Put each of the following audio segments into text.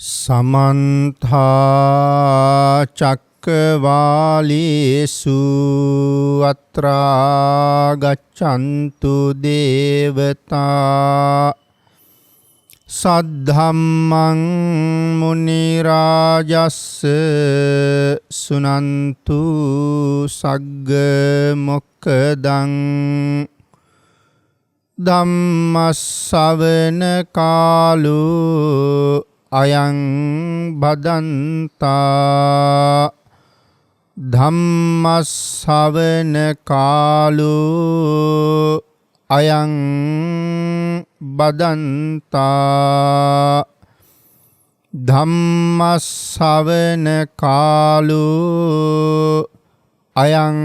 समन्था चक्रवालेषु अत्रा गच्छन्तु देवता सद्धम्मं मुनिराजस्य सुनन्तु सग्गमोक्खदं ධම්මස්සවන කාලෝ අයං බදන්තා ධම්මස්සවන කාලෝ අයං බදන්තා ධම්මස්සවන කාලෝ අයං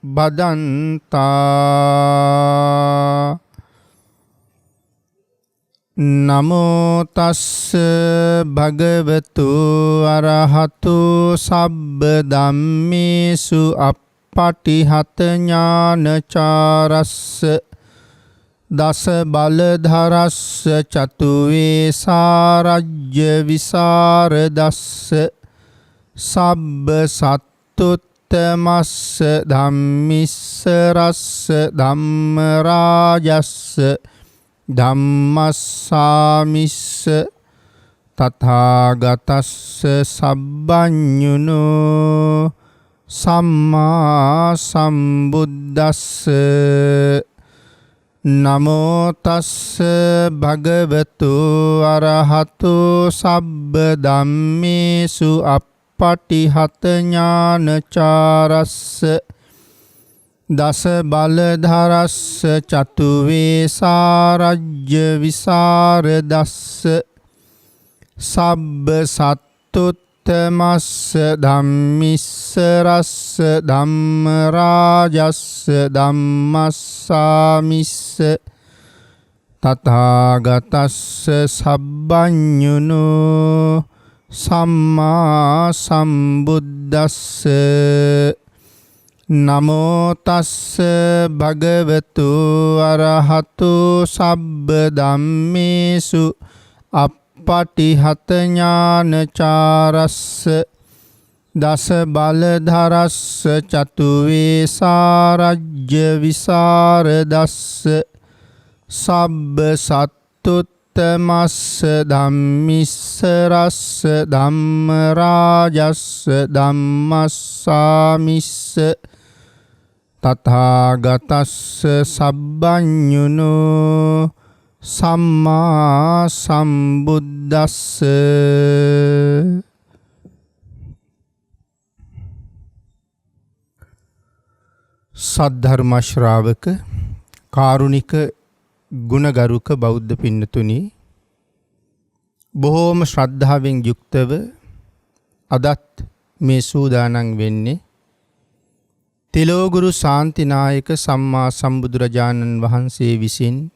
බදන්තා නමෝ තස්ස භගවතු අරහතු සබ්බ ධම්මේසු අප්පටිහත ඥානචාරස්ස දස බලධරස්ස චතුවේ සාරජ්‍ය විසරදස්ස සබ්බ සත්තුත් තමස්ස ධම්මිස්ස රස්ස ධම්ම රාජස්ස ධම්මස්සාමිස්ස තථාගතස්ස සබ්බඤුනෝ සම්මා සම්බුද්දස්ස නමෝ තස්ස භගවතු අරහතු සබ්බ ධම්මේසු පටිහත ඥානචාරස්ස දස බලධරස්ස චතුවේ සාරජ්‍ය විසරදස්ස සබ්බ සත්තුත්තමස්ස ධම්මිස්ස රස්ස ධම්ම රාජස්ස ධම්මස්සාමිස්ස තථාගතස්ස සබ්බඤුනෝ සම්මා සම්බුද්දස්ස නමෝ තස්ස භගවතු අරහතු සබ්බ ධම්මේසු අප්පටිහත ඥානචාරස්ස දස බලධරස්ස චතුවේ සාරජ්‍ය විසරදස්ස සබ්බ සත්තුත් තමස්ස ධම්මිස්ස රස්ස ධම්ම රාජස්ස ධම්මස්සාමිස්ස තථාගතස්ස සබ්බඤුනෝ සම්මා සම්බුද්දස්ස සද්ධර්ම ශ්‍රාවක කාරුණික ගුණගරුක බෞද්ධ පින්නතුනි බොහෝම ශ්‍රද්ධාවෙන් යුක්තව අදත් මේ සූදානම් වෙන්නේ තිලෝගුරු ශාන්තිනායක සම්මා සම්බුදුරජාණන් වහන්සේ විසින්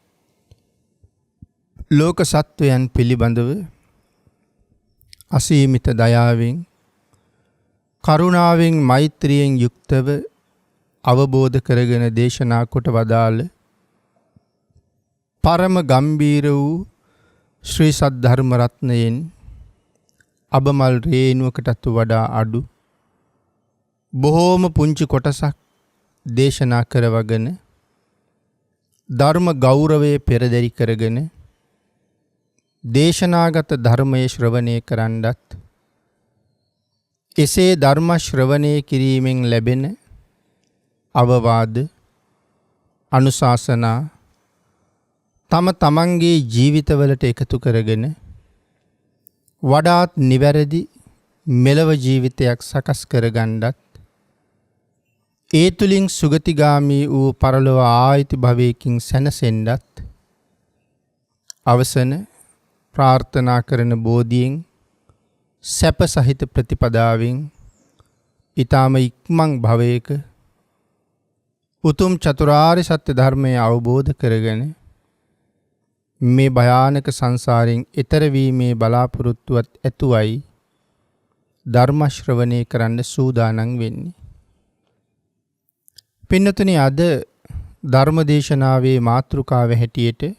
ලෝක සත්වයන් පිළිබඳව අසීමිත දයාවෙන් කරුණාවෙන් මෛත්‍රියෙන් යුක්තව අවබෝධ කරගෙන දේශනා කොට වදාළ පරම ගම්බීර වූ ශ්‍රී සද්ධර්ම රත්නයෙන් අබමල් රේණුවකටත් වඩා අඩු බොහෝම පුංචි කොටසක් දේශනා කරවගෙන ධර්ම ගෞරවයේ පෙරදරි කරගෙන දේශනාගත ධර්මයේ ශ්‍රවණය කරන්නත් එසේ ධර්ම ශ්‍රවණය කිරීමෙන් ලැබෙන අවවාද අනුශාසනා තම තමන්ගේ ජීවිතවලට එකතු කරගෙන වඩාත් නිවැරදි මෙලව ජීවිතයක් සකස් කරගන්නත් ඒ තුලින් සුගතිගාමී වූ පරලොව ආයිති භවයකින් සැනසෙන්නත් අවසන ප්‍රාර්ථනා කරන බෝධියෙන් සැප සහිත ප්‍රතිපදාවෙන් ඊටම ඉක්මන් භවයක උතුම් චතුරාර්ය සත්‍ය ධර්මය අවබෝධ කරගෙන මේ භයානක සංසාරයෙන් එතර වීමේ බලාපොරොත්තුවත් ඇතුවයි ධර්ම ශ්‍රවණය කරන්න සූදානම් වෙන්නේ. පින්නතුනි අද ධර්මදේශනාවේ මාතෘකාව හැටියට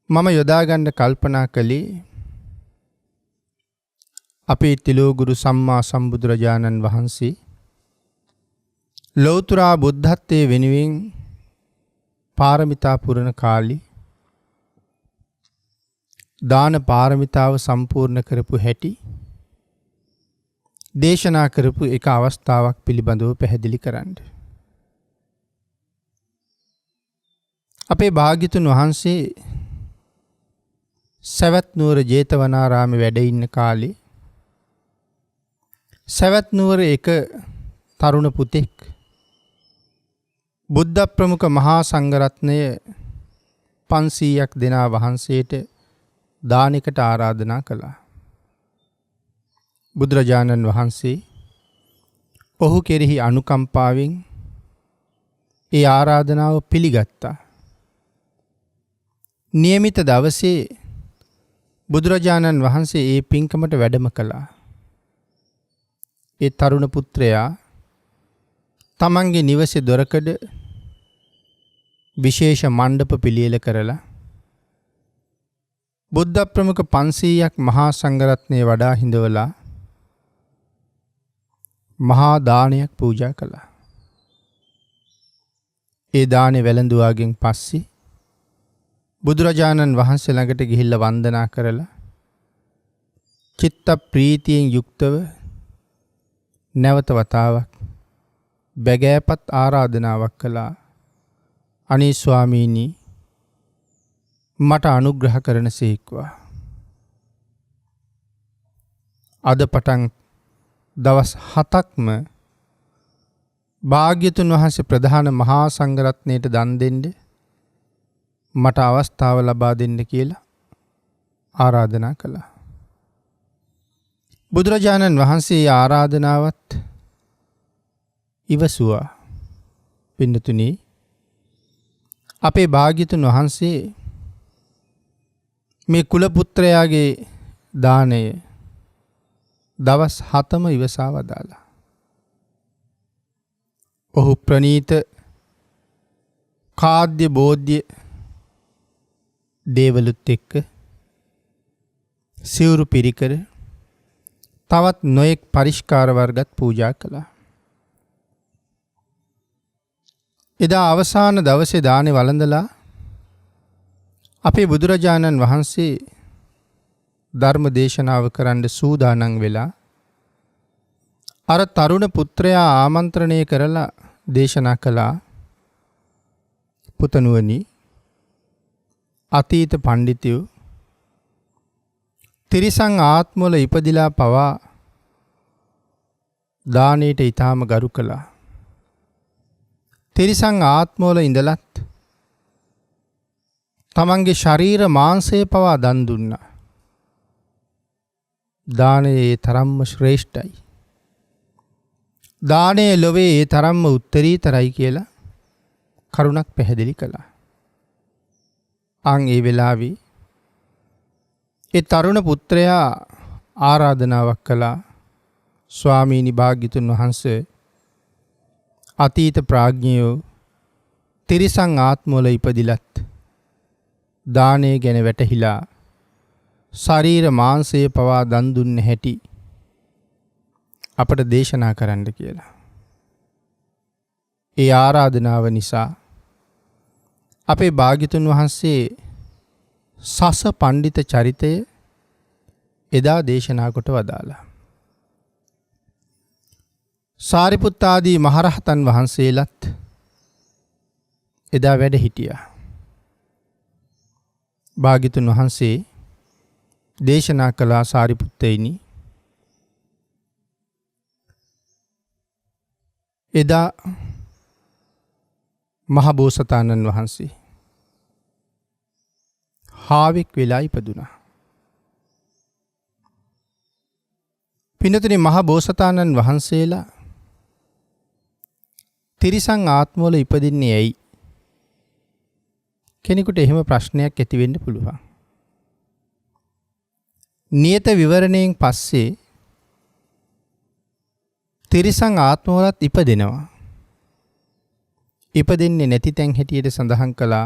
මම යොදා ගන්න කල්පනා කළේ අපේ තිලෝගුරු සම්මා සම්බුදුරජාණන් වහන්සේ ලෞතුරා බුද්ධත්වයේ වෙනුවෙන් පාරමිතා පුරන කාලේ දාන පාරමිතාව සම්පූර්ණ කරපු හැටි දේශනා කරපු එක අවස්ථාවක් පිළිබඳව පැහැදිලි කරන්න. අපේ භාග්‍යතුන් වහන්සේ සවැත් නුවර ජේතවනාරාමේ වැඩ ඉන්න කාලේ සවැත් නුවර එක තරුණ පුතෙක් බුද්ධ ප්‍රමුඛ මහා සංඝරත්නය 500ක් දෙනා වහන්සේට දානයකට ආරාධනා කළා. බුදුරජාණන් වහන්සේ ඔහු කෙරෙහි අනුකම්පාවෙන් ඒ ආරාධනාව පිළිගත්තා. නියමිත දවසේ බුදුරජාණන් වහන්සේ ඒ පින්කමට වැඩම කළා. ඒ තරුණ පුත්‍රයා තමන්ගේ නිවසේ දොරකඩ විශේෂ මණ්ඩප පිළියෙල කරලා බුද්ධ ප්‍රමුඛ 500ක් මහා සංඝරත්නයේ වඩා හිඳවලා මහා දානයක් පූජා කළා. ඒ දානේ වැළඳුවාගෙන් පස්සේ බුදුරජාණන් වහන්සේ ළඟට ගිහිල්ලා වන්දනා කරලා චිත්ත ප්‍රීතියෙන් යුක්තව නැවත වතාවක් බැගෑපත් ආරාධනාවක් කළා. අනේ ස්වාමීනි මට අනුග්‍රහ කරන සේක්වා. අද පටන් දවස් 7ක්ම භාග්‍යතුන් වහන්සේ ප්‍රධාන මහා සංඝරත්නයට දන් දෙන්න මට අවස්ථාව ලබා දෙන්න කියලා ආරාධනා කළා. බුදුරජාණන් වහන්සේ ආරාධනාවත් ඉවසුවා. පින්නතුනි අපේ භාග්‍යතුන් වහන්සේ මේ කුල පුත්‍රයාගේ දාණය දවස් 7ම ඉවසා වදාලා. ඔහු ප්‍රණීත කාද්‍ය බෝධ්‍ය දේවලුත් එක්ක සිවුරු පිරිකර තවත් නොයෙක් පරිස්කාර වර්ගත් පූජා කළා. එදා අවසාන දවසේ දානේ වළඳලා අපේ බුදුරජාණන් වහන්සේ ධර්ම දේශනාව කරන්න සූදානම් වෙලා අර තරුණ පුත්‍රයා ආමන්ත්‍රණය කරලා දේශනා කළා. පුතණුවනි අතීත පඬිතුයෝ තිරිසන් ආත්මවල ඉපදිලා පවා දානයට ඊටාම ගරු කළා. තිරිසන් ආත්මවල ඉඳලත් තමන්ගේ ශරීර මාංශය පවා දන් දුන්නා. දානයේ තරම්ම ශ්‍රේෂ්ඨයි. දානයේ ලොවේ ඒ තරම්ම උත්තරීතරයි කියලා කරුණක් පැහැදිලි කළා. අන් ඒ වෙලාවේ ඒ තරුණ පුත්‍රයා ආරාධනාවක් කළා. ස්වාමීනි භාග්‍යතුන් වහන්සේ අතීත ප්‍රඥයෝ තිරිසන් ආත්මවල ඉපදිලත් දානය ගැන වැටහිලා ශරීර මාංශය පවා දන් දුන්න හැටි අපට දේශනා කරන්න කියලා. ඒ ආරාධනාව නිසා අපේ භාග්‍යතුන් වහන්සේ සස පණ්ඩිත චරිතය එදා දේශනා කොට වදාලා. සාරිපුත්ත ආදී මහරහතන් වහන්සේලත් එදා වැඩ හිටියා. භාග්‍යතුන් වහන්සේ දේශනා කළා සාරිපුත්තයිනි එදා මහ බෝසතාණන් වහන්සේ හාවෙක් වෙලා ඉපදුනා. පින්නතුනි මහ බෝසතාණන් වහන්සේලා තිරිසන් ආත්මවල ඉපදින්නේ ඇයි? කෙනෙකුට එහෙම ප්‍රශ්නයක් ඇති වෙන්න පුළුවන්. නියත විවරණයෙන් පස්සේ තිරිසන් ආත්මවලත් ඉපදෙනවා. ඉපදෙන්නේ නැති තැන් හැටියට සඳහන් කළා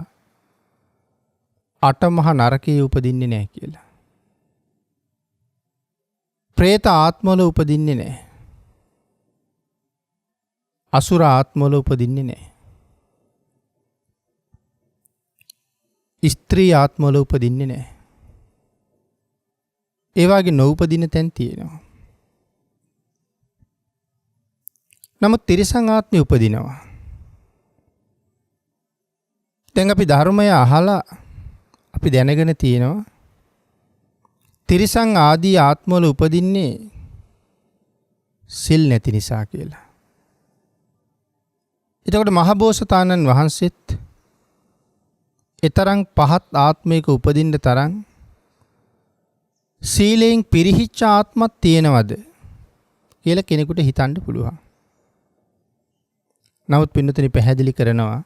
අට මහ නරකයේ උපදින්නේ නැහැ කියලා. പ്രേත ආත්මවල උපදින්නේ නැහැ. අසුර ආත්මවල උපදින්නේ නැහැ. ස්ත්‍රී ආත්මවල උපදින්නේ නැහැ. ඒ වගේ නොඋපදින තැන් තියෙනවා. නමුත් තිරිසන් ආත්මය උපදිනවා. දැන් අපි ධර්මය අහලා අපි දැනගෙන තියෙනවා තිරිසන් ආදී ආත්මවල උපදින්නේ සිල් නැති නිසා කියලා. එතකොට මහබෝසතාණන් වහන්සේත් එතරම් පහත් ආත්මයක උපදින්න තරම් සීලයෙන් පිරිහිච්ච ආත්මක් තියෙනවද කියලා කෙනෙකුට හිතන්න පුළුවන්. නමුත් පින්නතුනි පැහැදිලි කරනවා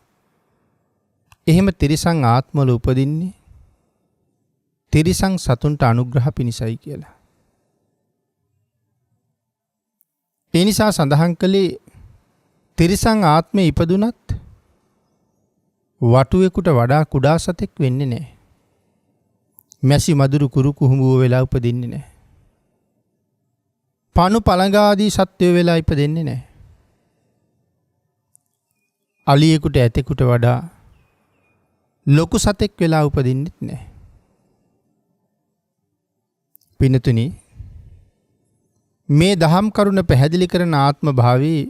එහෙම තිරිසන් ආත්මවල උපදින්නේ තිරිසන් සතුන්ට අනුග්‍රහ පිණිසයි කියලා. ඒ නිසා සඳහන් කළේ තිරිසන් ආත්මේ ඉපදුනත් වටුවෙකුට වඩා කුඩා සතෙක් වෙන්නේ නැහැ. මැසි මදුරු කුරු කුහුඹුව වෙලා උපදින්නේ නැහැ. පණු පළඟාදී සත්වයෝ වෙලා ඉපදෙන්නේ නැහැ. අලියෙකුට ඇතෙකුට වඩා ලොකු සතෙක් වෙලා උපදින්නෙත් නැහැ. පින්නතුනි මේ දහම් කරුණ පැහැදිලි කරන ආත්ම භාවයේ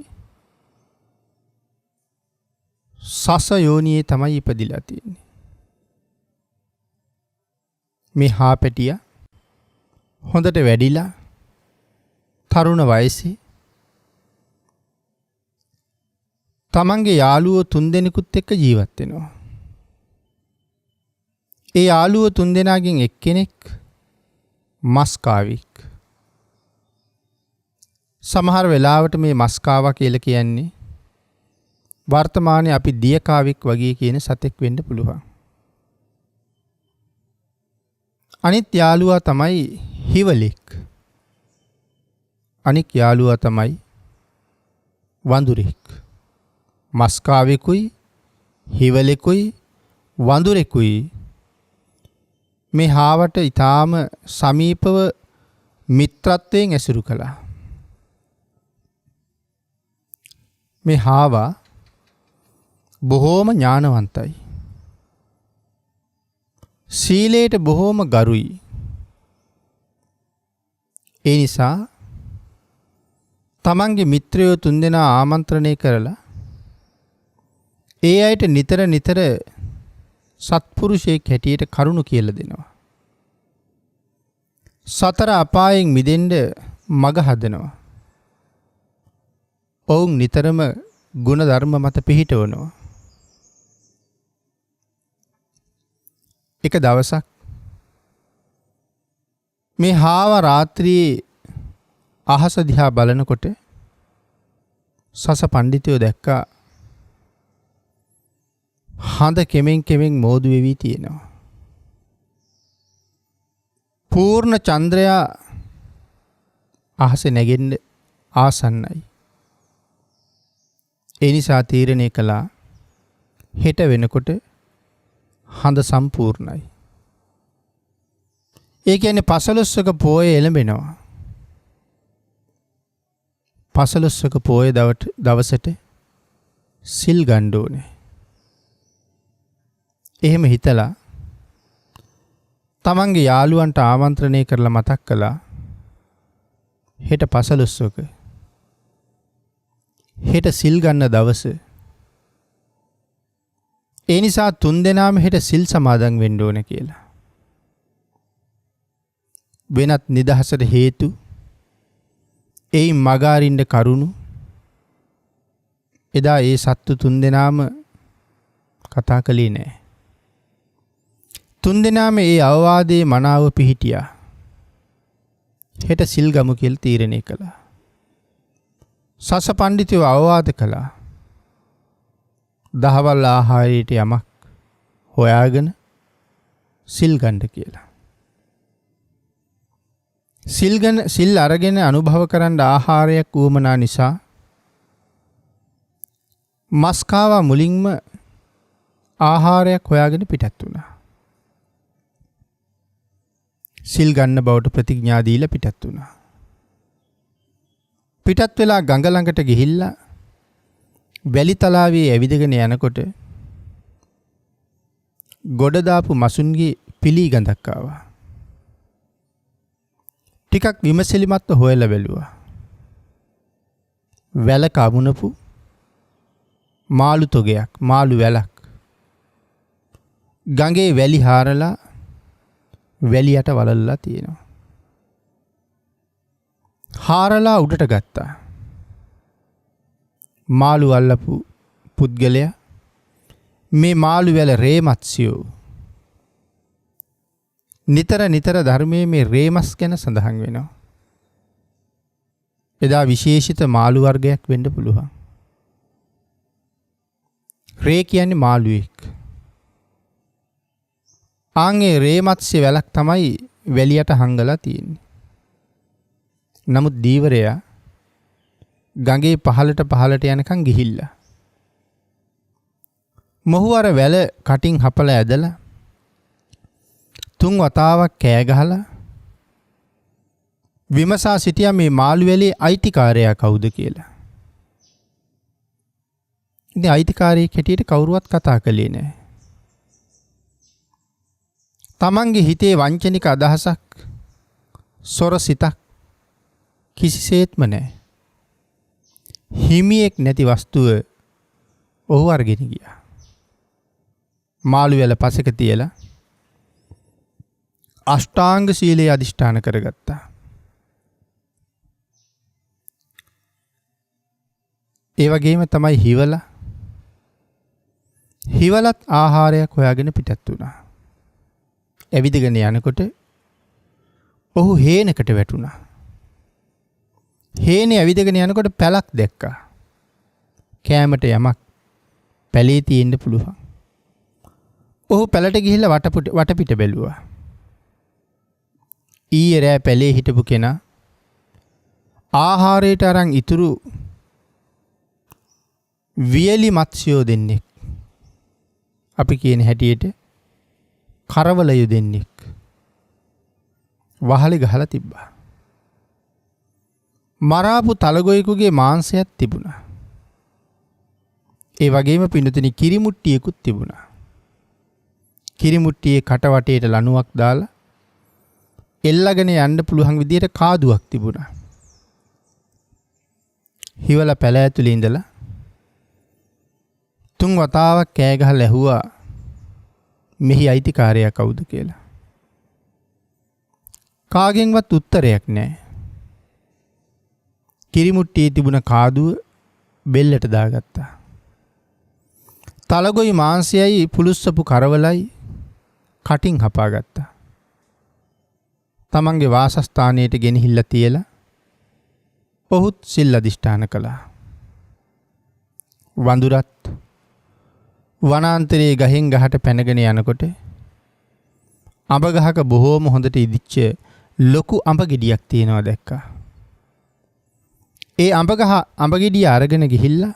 සස යෝනියේ තමයි ඉපදිලා තියෙන්නේ. මේ හාපැටියා හොඳට වැඩිලා තරුණ වයසේ තමන්ගේ යාළුවෝ 3 දෙනෙකුත් එක්ක ජීවත් වෙනවා. ඒ යාළුවෝ 3 දෙනාගෙන් එක්කෙනෙක් මස්කාවෙක්. සමහර වෙලාවට මේ මස්කාවා කියලා කියන්නේ වර්තමානයේ අපි දියකාවෙක් වගේ කියන සතෙක් වෙන්න පුළුවන්. අනිත් යාළුවා තමයි හිවලෙක්. අනික් යාළුවා තමයි වඳුරෙක්. මස්කාවෙකුයි හිවලෙකුයි වඳුරෙකුයි මේ හාවට ඊටාම සමීපව මිත්‍රත්වයෙන් ඇසුරු කළා. මේ හාවා බොහෝම ඥානවන්තයි. සීලයට බොහෝම ගරුයි. ඒ නිසා තමන්ගේ මිත්‍රයෝ 3 දෙනා ආමන්ත්‍රණය කරලා ඒ අයට නිතර නිතර සත්පුරුෂයෙක් හැටියට කරුණු කියලා දෙනවා. සතර අපායෙන් මිදෙන්න මඟ හදනවා. ඔවුන් නිතරම ගුණ ධර්ම මත පිහිටවනවා. එක දවසක් මේ හාව රාත්‍රියේ අහස දිහා බලනකොට සස පඬිතුයෝ දැක්කා හඳ කෙමෙන් කෙමෙන් මෝදු වෙවි තියෙනවා. පූර්ණ චන්ද්‍රයා අහසේ නැගෙන්න ආසන්නයි. ඒ නිසා තීරණය කළා හෙට වෙනකොට හඳ සම්පූර්ණයි. ඒ කියන්නේ 15ක පෝය එළඹෙනවා. 15ක පෝය දවසට සිල් ගන්න ඕනේ. එහෙම හිතලා තමන්ගේ යාළුවන්ට ආමන්ත්‍රණය කරලා මතක් කළා හෙට 15ක හෙට සිල් ගන්න දවස. ඒ නිසා 3 දෙනාම හෙට සිල් සමාදන් වෙන්න ඕන කියලා. වෙනත් නිදහසට හේතු එයින් මග අරින්න කරුණු එදා ඒ සත්තු 3 දෙනාම කතා කළේ නැහැ. 3 දෙනාම ඒ අවවාදයේ මනාව පිහිටියා. හෙට සිල් ගමු කියලා තීරණය කළා. සස පඬිතුයෝ අවවාද කළා. දහවල් ආහාරයට යමක් හොයාගෙන සිල් ගන්න කියලා. සිල් අරගෙන අනුභව කරන්න ආහාරයක් වුවමනා නිසා මස්කාවා මුලින්ම ආහාරයක් හොයාගෙන පිටත් වුණා. සිල් ගන්න බවට ප්‍රතිඥා දීලා පිටත් වුණා. පිටත් වෙලා ගඟ ළඟට ගිහිල්ලා වැලි තලාවේ ඇවිදගෙන යනකොට ගොඩ දාපු මසුන්ගේ පිලී ගඳක් ආවා. ටිකක් විමසිලිමත්ව හොයලා බැලුවා. වැලක අමුණපු මාළු තොගයක්, මාළු වැලක්. ගඟේ වැලි හාරලා වැලියට වලල්ලා තියෙනවා. හාරලා උඩට ගත්තා. මාළු අල්ලපු පුද්ගලයා මේ මාළු වැල රේමත්සියෝ. නිතර ධර්මයේ මේ රේමස් ගැන සඳහන් වෙනවා. එදා විශේෂිත මාළු වර්ගයක් වෙන්න පුළුවන්. රේ කියන්නේ මාළුවෙක්. ආන්ගේ රේමත්ස්‍ය වැලක් තමයි වැලියට හංගලා තියෙන්නේ. නමුත් දීවරයා ගඟේ පහළට යනකම් ගිහිල්ලා. මොහු අර වැල කටින් හපලා ඇදලා 3 වතාවක් කෑ ගහලා විමසා සිටියා මේ මාළු වැලේ අයිතිකාරයා කවුද කියලා. ඉතින් අයිතිකාරයෙක් හැටියට කවුරුවත් කතා කළේ නැහැ. තමන්ගේ හිතේ වංචනික අදහසක්, සොර සිතක් කිසිසේත්ම නැහැ. හිමියෙක් නැති වස්තුව ඔහු අරගෙන ගියා. මාළු වැල පසෙක තියලා අෂ්ටාංග සීලයේ අදිෂ්ඨාන කරගත්තා. ඒ වගේම තමයි හිවලත් ආහාරයක් හොයාගෙන පිටත් වුණා. ඇවිදගෙන යනකොට ඔහු හේනකට වැටුණා. හේනේ ඇවිදගෙන යනකොට පැලක් දැක්කා. කෑමට යමක් පැලේ තියෙන්න පුළුවන්. ඔහු පැලට ගිහිල්ලා වටපිට බැලුවා. ඊයේ රෑ පැලේ හිටපු කෙනා ආහාරයට අරන් ඉතුරු වියලි මත්ස්‍යෝ දෙන්නෙක්. අපි කියන හැටියට කරවලයු දෙන්නෙක් වහලේ ගහලා තිබ්බා. මරාපු තලගොයෙකුගේ මාංශයක් තිබුණා. ඒ වගේම පින්තුනි කිරිමුට්ටියකුත් තිබුණා. කිරිමුට්ටියේ කට වටේට ලණුවක් දාලා එල්ලගෙන යන්න පුළුවන් විදියට කාදුවක් තිබුණා. හිවල පැල ඇතුලේ ඉඳලා 3 වතාවක් කෑ ගහලා ඇහුවා මෙහි අයිතිකාරයා කවුද කියලා. කාගෙන්වත් උත්තරයක් නැහැ. කිරිමුට්ටියේ තිබුණ කාදුව බෙල්ලට දාගත්තා. තලගොයි මාංශයයි පුලුස්සපු කරවලයි කටින් හපාගත්තා. තමන්ගේ වාසස්ථානයට ගෙනහිල්ලා තියලා ඔහුත් සිල් අදිෂ්ඨාන කළා. වඳුරත් වනාන්තරයේ ගහෙන් ගහට පැනගෙන යනකොට අඹ ගහක බොහෝම හොඳට ඉදිච්ච ලොකු අඹ ගෙඩියක් තියෙනවා දැක්කා. ඒ අඹ ගෙඩිය අරගෙන ගිහිල්ලා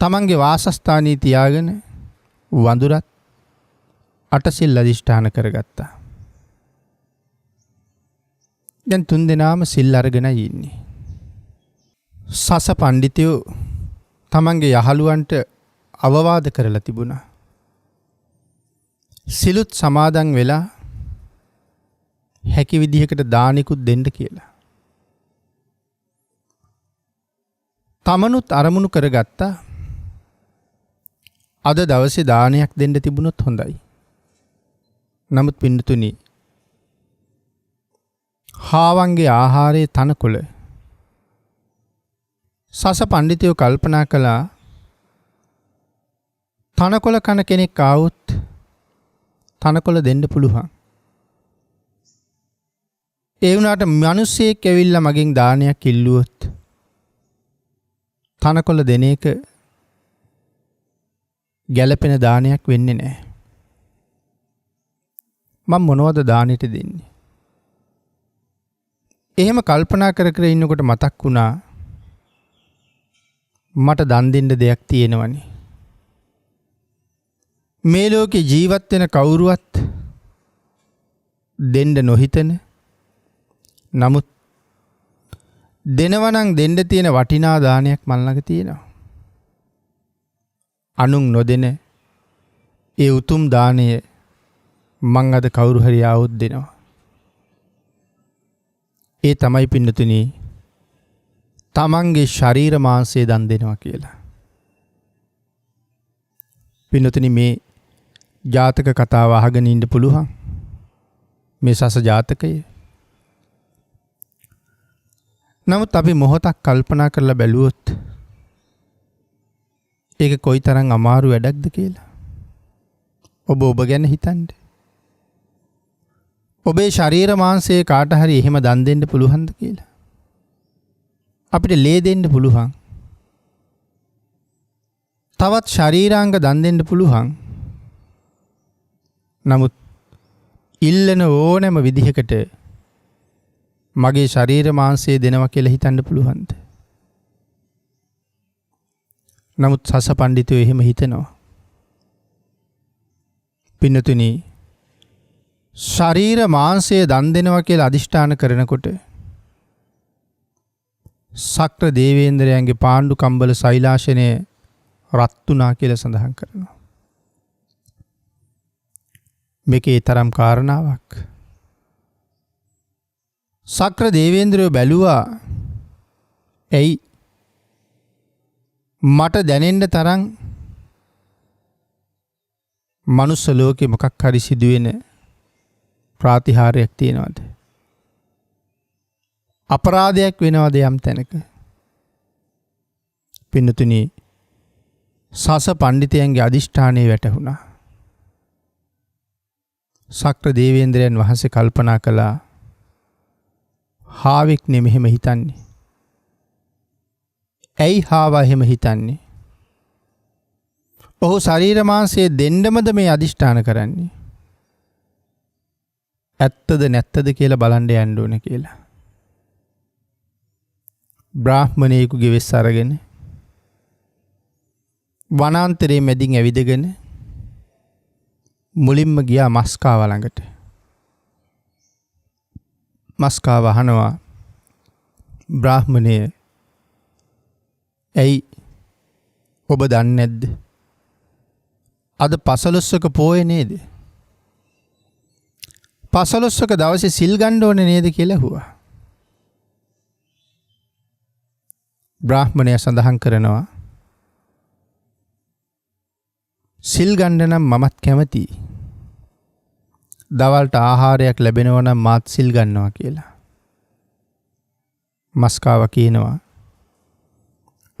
තමන්ගේ වාසස්ථානයේ තියාගෙන වඳුරත් අටසිල් අදිෂ්ඨාන කරගත්තා. දැන් 3 දෙනාම සිල් අරගෙන ඉන්නේ. සස පඬිතුයෝ තමන්ගේ යහළුවන්ට අවවාද කරලා තිබුණා. සිලුත් සමාදන් වෙලා හැකි විදිහකට දානිකුත් දෙන්න කියලා. තමනුත් අරමුණු කරගත්තා. අද දවසේ දානයක් දෙන්න තිබුණොත් හොඳයි. නමුත් පින්නතුනි හාවන්ගේ ආහාරයේ තනකොළ සස පඬිතුයෝ කල්පනා කළා තනකොළ කන කෙනෙක් ආවොත් තනකොළ දෙන්න පුළුවන්. ඒ වුණාට මිනිස්සෙක් ඇවිල්ලා මගෙන් දානයක් ඉල්ලුවොත් තනකොළ දෙන එක ගැළපෙන දානයක් වෙන්නේ නැහැ. මම මොනවද දානෙට දෙන්නේ? එහෙම කල්පනා කර ඉන්නකොට මතක් වුණා මට දන් දෙන්න දෙයක් තියෙනවනේ. මේ ලෝකේ ජීවත් වෙන කවුරුවත් දෙන්න නොහිතන නමුත් දෙනවනම් දෙන්න තියෙන වටිනා දානයක් මල් ළඟ තියෙනවා. අනුන් නොදෙන ඒ උතුම් දාණය මං අද කවුරු හරි ආවොත් දෙනවා. ඒ තමයි පින්නතුනි තමන්ගේ ශරීර මාංශය දන් දෙනවා කියලා. පින්නතුනි මේ ජාතක කතාව අහගෙන ඉන්න පුළුවන්. මේ සස ජාතකය. නමුත් අපි මොහොතක් කල්පනා කරලා බැලුවොත් ඒක කොයිතරම් අමාරු වැඩක්ද කියලා. ඔබ ගැන හිතන්න. ඔබේ ශරීර මාංශයේ කාට හරි එහෙම දන් දෙන්න පුළුවන්ද කියලා. අපිට ලේ දෙන්න පුළුවන්. තවත් ශරීරාංග දන් දෙන්න පුළුවන්. නමුත් ඉල්ලන ඕනෑම විදිහකට මගේ ශරීර මාංශය දෙනවා කියලා හිතන්න පුළුවන්ද? නමුත් සස පඬිතුයෝ එහෙම හිතනවා. පින්නතුනි ශරීර මාංශය දන් දෙනවා කියලා අදිෂ්ඨාන කරනකොට සක්‍ර දේවේන්ද්‍රයන්ගේ පාණ්ඩු කම්බල සෛලාශනය රත් වුණා කියලා සඳහන් කරනවා. මේකේ තරම් කාරණාවක්. සක්‍ර දේවේන්ද්‍රයෝ බැලුවා ඇයි මට දැනෙන්න තරම් මනුස්ස ලෝකේ මොකක් හරි සිදුවෙන ප්‍රාතිහාර්යයක් තියෙනවද? අපරාධයක් වෙනවද යම් තැනක? පින්නතුනි සස පඬිතයන්ගේ අදිෂ්ඨානයේ වැටහුණා. සක්‍ර දේවේන්ද්‍රයන් වහන්සේ කල්පනා කළා හාවෙක් නෙමෙහෙම හිතන්නේ. ඇයි හාවා එහෙම හිතන්නේ? ඔහු ශරීර මාංශය දෙන්නමද මේ අදිෂ්ඨාන කරන්නේ? ඇත්තද නැත්තද කියලා බලන්න යන්න ඕනේ කියලා. බ්‍රාහ්මණයෙකුගේ වෙස් අරගෙන වනාන්තරයේ මැදින් ඇවිදගෙන මුලින්ම ගියා මස්කාව ළඟට. මස්කාව අහනවා බ්‍රාහ්මණය ඇයි ඔබ දන්නේ නැද්ද? අද පසළොස්වක පෝය නේද? පසළොස්වක දවසේ සිල් ගන්න ඕනේ නේද කියලා ඇහුවා. බ්‍රාහ්මණයා සඳහන් කරනවා සිල් ගන්න නම් මමත් කැමතියි. දවල්ට ආහාරයක් ලැබෙනවා නම් මාත් සිල් ගන්නවා කියලා. මස්කාව කියනවා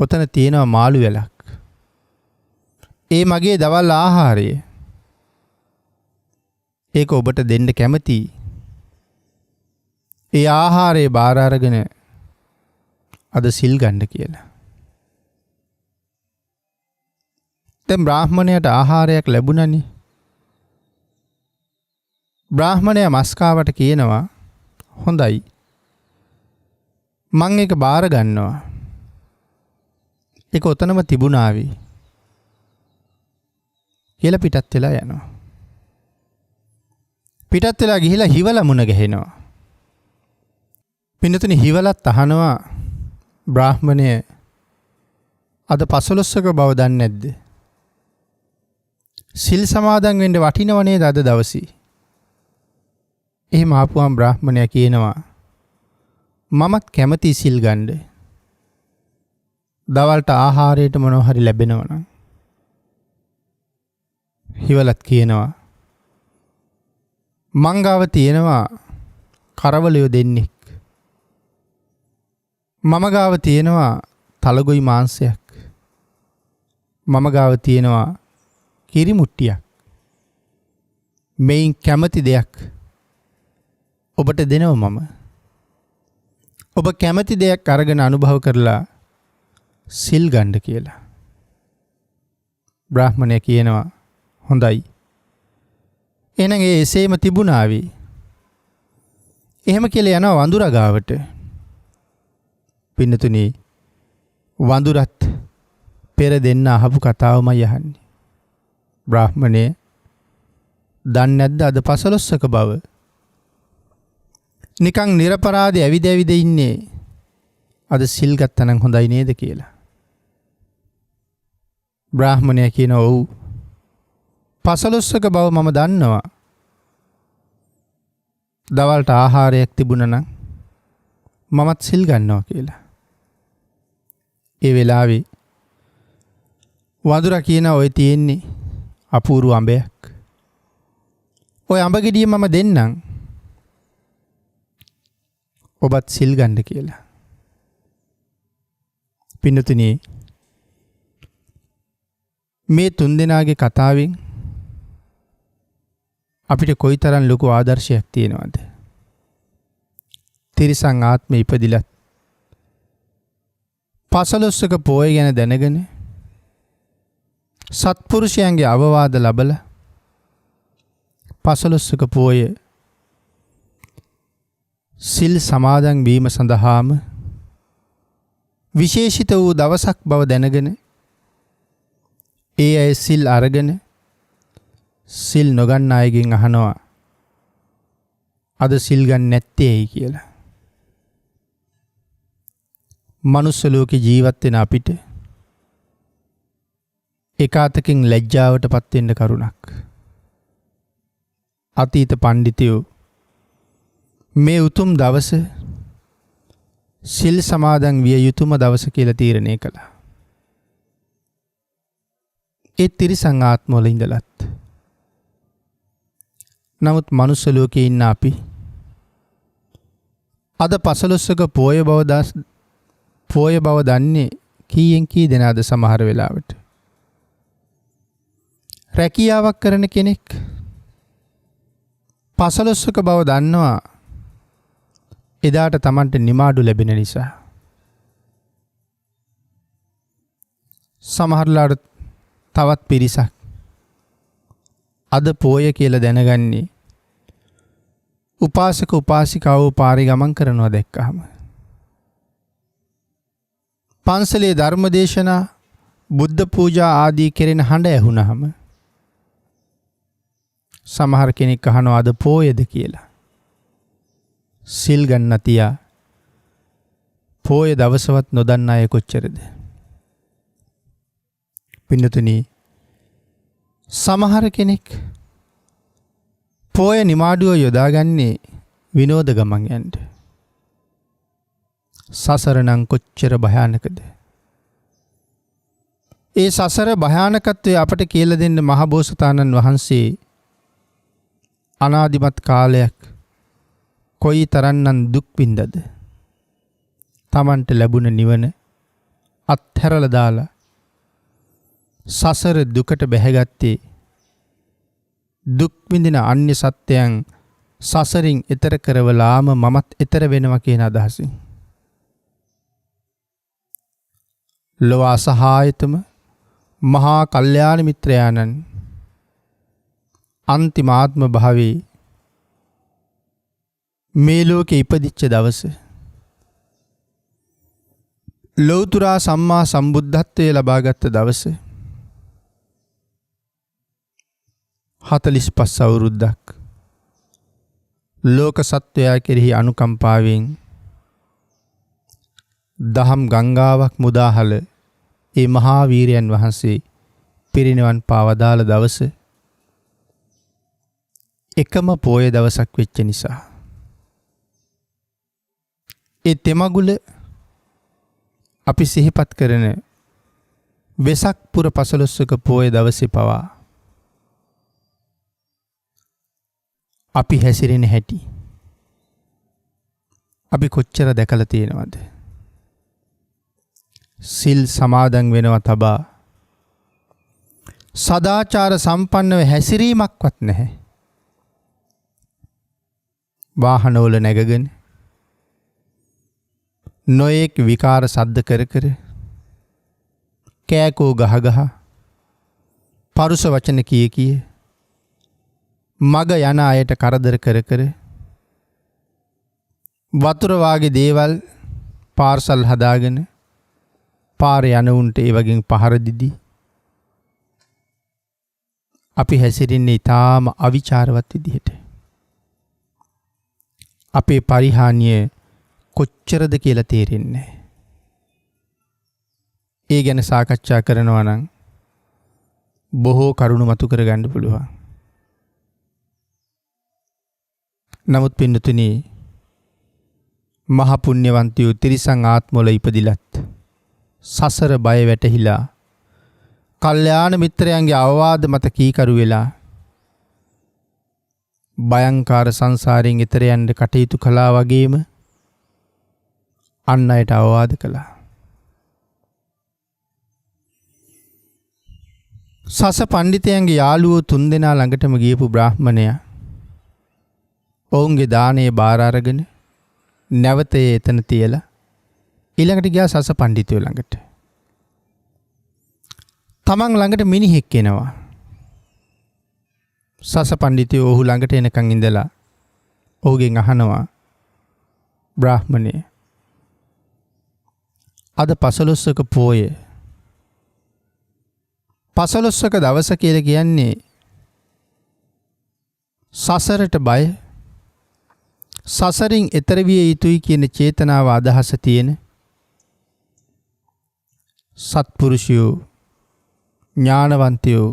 ඔතන තියෙනවා මාළු වැලක්. ඒ මගේ දවල් ආහාරය. ඒක ඔබට දෙන්න කැමතියි. ඒ ආහාරය බාර අරගෙන අද සිල් ගන්න කියලා. දැන් බ්‍රාහ්මණයාට ආහාරයක් ලැබුණනේ. බ්‍රාහ්මණයා මස්කාවට කියනවා හොඳයි මං ඒක බාර ගන්නවා. ඒක ඔතනම තිබුණාවි කියලා පිටත් වෙලා යනවා. පිටත් වෙලා ගිහිලා හිවල මුණ ගැහෙනවා. පින්නතුනි හිවලත් අහනවා බ්‍රාහ්මණය අද පසළොස්වක බව දන්නේ නැද්ද? සිල් සමාදන් වෙන්න වටිනව නේද අද දවසේ? එහෙම ආපුවම බ්‍රාහ්මණයා කියනවා මමත් කැමති සිල් ගන්න. දවල්ට ආහාරයට මොනවා හරි ලැබෙනවා නම්. හිවලත් කියනවා මං ගාව තියෙනවා කරවලයෝ දෙන්නෙක්. මම ගාව තියෙනවා තලගොයි මාංශයක්. මම ගාව තියෙනවා කිරි මුට්ටියක්. මේන් කැමති දෙයක් ඔබට දෙනවා මම. ඔබ කැමති දෙයක් අරගෙන අනුභව කරලා සිල් ගන්න කියලා. බ්‍රාහ්මණයා කියනවා හොඳයි. එහෙනම් ඒ එසේම තිබුණාවි. එහෙම කියලා යනවා වඳුරා ගාවට. පින්නතුනි වඳුරත් පෙර දෙන්න අහපු කතාවමයි අහන්නේ. බ්‍රාහ්මණය දන්නේ නැද්ද අද පසළොස්වක බව? නිකන් නිරපරාධ ඇවිද ඇවිද ඉන්නේ අද සිල් ගත්තනම් හොඳයි නේද කියලා. බ්‍රාහ්මණයා කියනවා ඔව්. පසළොස්වක බව මම දන්නවා. දවල්ට ආහාරයක් තිබුණා නම් මමත් සිල් ගන්නවා කියලා. ඒ වෙලාවේ වඳුරා කියනවා ඔය තියෙන්නේ අපූර්ව අඹයක්. ඔය අඹ ගෙඩිය මම දෙන්නම්. ඔබත් සිල් ගන්න කියලා. පින්නතුනි මේ තුන්දෙනාගේ කතාවෙන් අපිට කොයිතරම් ලොකු ආදර්ශයක් තියෙනවද? තිරිසන් ආත්මෙ ඉපදිලත් පසළොස්වක පෝය ගැන දැනගෙන සත්පුරුෂයන්ගේ අවවාද ලබලා පසළොස්වක පෝය සිල් සමාදන් වීම සඳහාම විශේෂිත වූ දවසක් බව දැනගෙන ඒ අය සිල් අරගෙන සිල් නොගන්න අයගෙන් අහනවා අද සිල් ගන්න නැත්තේ ඇයි කියලා. මනුස්ස ලෝකේ ජීවත් වෙන අපිට එකාතකින් ලැජ්ජාවට පත් වෙන්න කරුණක්. අතීත පඬිතුයෝ මේ උතුම් දවස සිල් සමාදන් විය යුතුම දවස කියලා තීරණය කළා. ඒ තිරිසන් ආත්මවල ඉඳලත්. නමුත් මනුස්ස ලෝකේ ඉන්න අපි අද පසළොස්වක පෝය බව දන්නේ කීයෙන් කී දෙනාද සමහර වෙලාවට. රැකියාවක් කරන කෙනෙක් පසළොස්වක බව දන්නවා එදාට Tamanට නිමාඩු ලැබෙන නිසා. සමහරලාට තවත් පිරිසක් අද පෝය කියලා දැනගන්නේ උපාසක උපාසිකාවෝ පාරේ ගමන් කරනවා දැක්කහම. පන්සලේ ධර්මදේශනා බුද්ධ පූජා ආදී කෙරෙන හඬ ඇහුණාම සමහර කෙනෙක් අහනවා අද පෝයද කියලා. සිල් ගන්න තියා පෝය දවසවත් නොදන්න අය කොච්චරද? පින්නතුනි සමහර කෙනෙක් පෝය නිමාඩුව යොදාගන්නේ විනෝද ගමන් යන්න. සසර නම් කොච්චර භයානකද? ඒ සසර භයානකත්වය අපට කියලා දෙන්න මහබෝසතාණන් වහන්සේ අනාදිමත් කාලයක් කොයි තරම්නම් දුක් විඳද? Tamanට ලැබුණ නිවන අත්හැරලා දාලා සසර දුකට බැහැගත්තේ දුක් විඳින අන්‍ය සත්‍යයන් සසරින් එතර කරවලාම මමත් එතර වෙනවා කියන අදහසින්. ලොව අසහායතම මහා කල්යාණ මිත්‍රයාණන් අන්තිම ආත්ම භාවයේ මේ ලෝකේ ඉපදිච්ච දවස ලෞතුරා සම්මා සම්බුද්ධත්වයේ ලබාගත් දවස 45 අවුරුද්දක් ලෝක සත්වයා කෙරෙහි අනුකම්පාවෙන් දහම් ගංගාවක් මුදාහල ඒ මහා වීරයන් වහන්සේ පිරිනිවන් පාවදාළ දවස එකම පෝය දවසක් වෙච්ච නිසා ඒ තෙමගුල අපි සිහිපත් කරන වෙසක් පුර පසළොස්වක පෝය දවසේ පවා අපි හැසිරෙන හැටි අපි කොච්චර දැකලා තියෙනවද? සිල් සමාදන් වෙනවා තබා සදාචාර සම්පන්නව හැසිරීමක්වත් නැහැ. වාහනවල නැගගෙන නොයෙක් විකාර සද්ද කර කර කෑකෝ ගහ ගහ පරුස වචන කිය කිය මග යන අයට කරදර කර කර වතුර වාගේ දේවල් පාර්සල් හදාගෙන පාරේ යන උන්ට ඒ වගේ පහර දිදී අපි හැසිරෙන්නේ ඊටාම අවිචාරවත් විදිහට. අපේ පරිහානිය කොච්චරද කියලා තේරෙන්නේ නැහැ. ඒ ගැන සාකච්ඡා කරනවා නම් බොහෝ කරුණු මතු කර ගන්න පුළුවන්. නමුත් පින්නතුනි මහ පුණ්‍යවන්තයෝ තිරිසන් ආත්මවල ඉපදිලත් සසර බය වැටහිලා කල්යාණ මිත්‍රයන්ගේ අවවාද මත කීකරු වෙලා භයංකාර සංසාරයෙන් එතර යන්න කටයුතු කළා වගේම අන් අයට අවවාද කළා. සස පණ්ඩිතයන්ගේ යාළුවෝ 3 දෙනා ළඟටම ගියපු බ්‍රාහ්මණයා ඔවුන්ගේ දානයේ බාර අරගෙන නැවත එතන තියලා ඊළඟට ගියා සස පණ්ඩිතයෝ ළඟට. තමන් ළඟට මිනිහෙක් එනවා. සස පණ්ඩිතයෝ ඔහු ළඟට එනකන් ඉඳලා ඔහුගෙන් අහනවා බ්‍රාහ්මණය අද 15ක පෝය 15ක දවස කියලා කියන්නේ සසරට බය සසරින් එතර විය යුතුයි කියන චේතනාව අදහස තියෙන සත්පුරුෂයෝ ඥානවන්තයෝ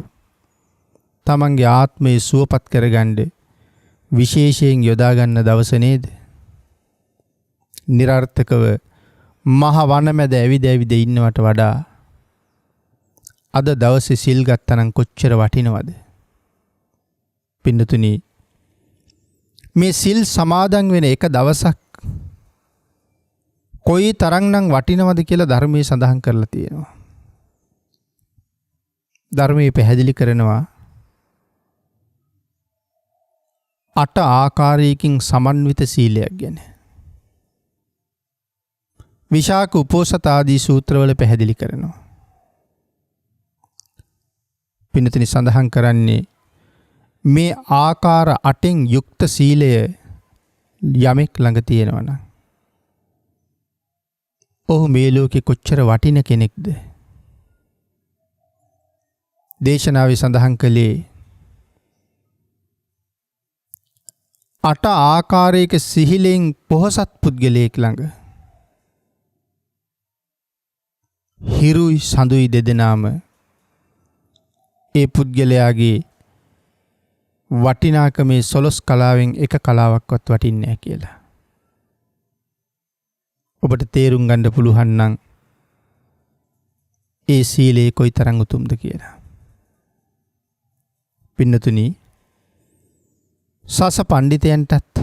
තමන්ගේ ආත්මය සුවපත් කරගන්න විශේෂයෙන් යොදා ගන්න දවස නේද? නිරර්ථකව මහ වනමැද ඇවිද ඇවිද ඉන්නවට වඩා අද දවසේ සිල් ගත්තනම් කොච්චර වටිනවද? පින්නතුනි මේ සිල් සමාදන් වෙන එක දවසක් කොයි තරම්නම් වටිනවද කියලා ධර්මයේ සඳහන් කරලා තියෙනවා. ධර්මයේ පැහැදිලි කරනවා 8 ආකාරයකින් සමන්විත සීලයක් ගැන. විශාක උපෝසත ආදී සූත්‍රවල පැහැදිලි කරනවා. පින්නතුනි සඳහන් කරන්නේ මේ ආකාර 8න් යුක්ත සීලය යමෙක් ළඟ තියෙනවා නම් ඔහු මේ ලෝකේ කොච්චර වටින කෙනෙක්ද? දේශනාවේ සඳහන් කළේ 8 ආකාරයක සිහිලෙන් පොහසත් පුද්ගලයෙක් ළඟ හිරුයි සඳුයි දෙදෙනාම ඒ පුද්ගලයාගේ වටිනාකමේ 11 කලාවෙන් එක කලාවක්වත් වටින්නේ නැහැ කියලා. ඔබට තේරුම් ගන්න පුළුවන් නම් ඒ සීලය කොයිතරම් උතුම්ද කියලා. පින්නතුනි සස පණ්ඩිතයන්ටත්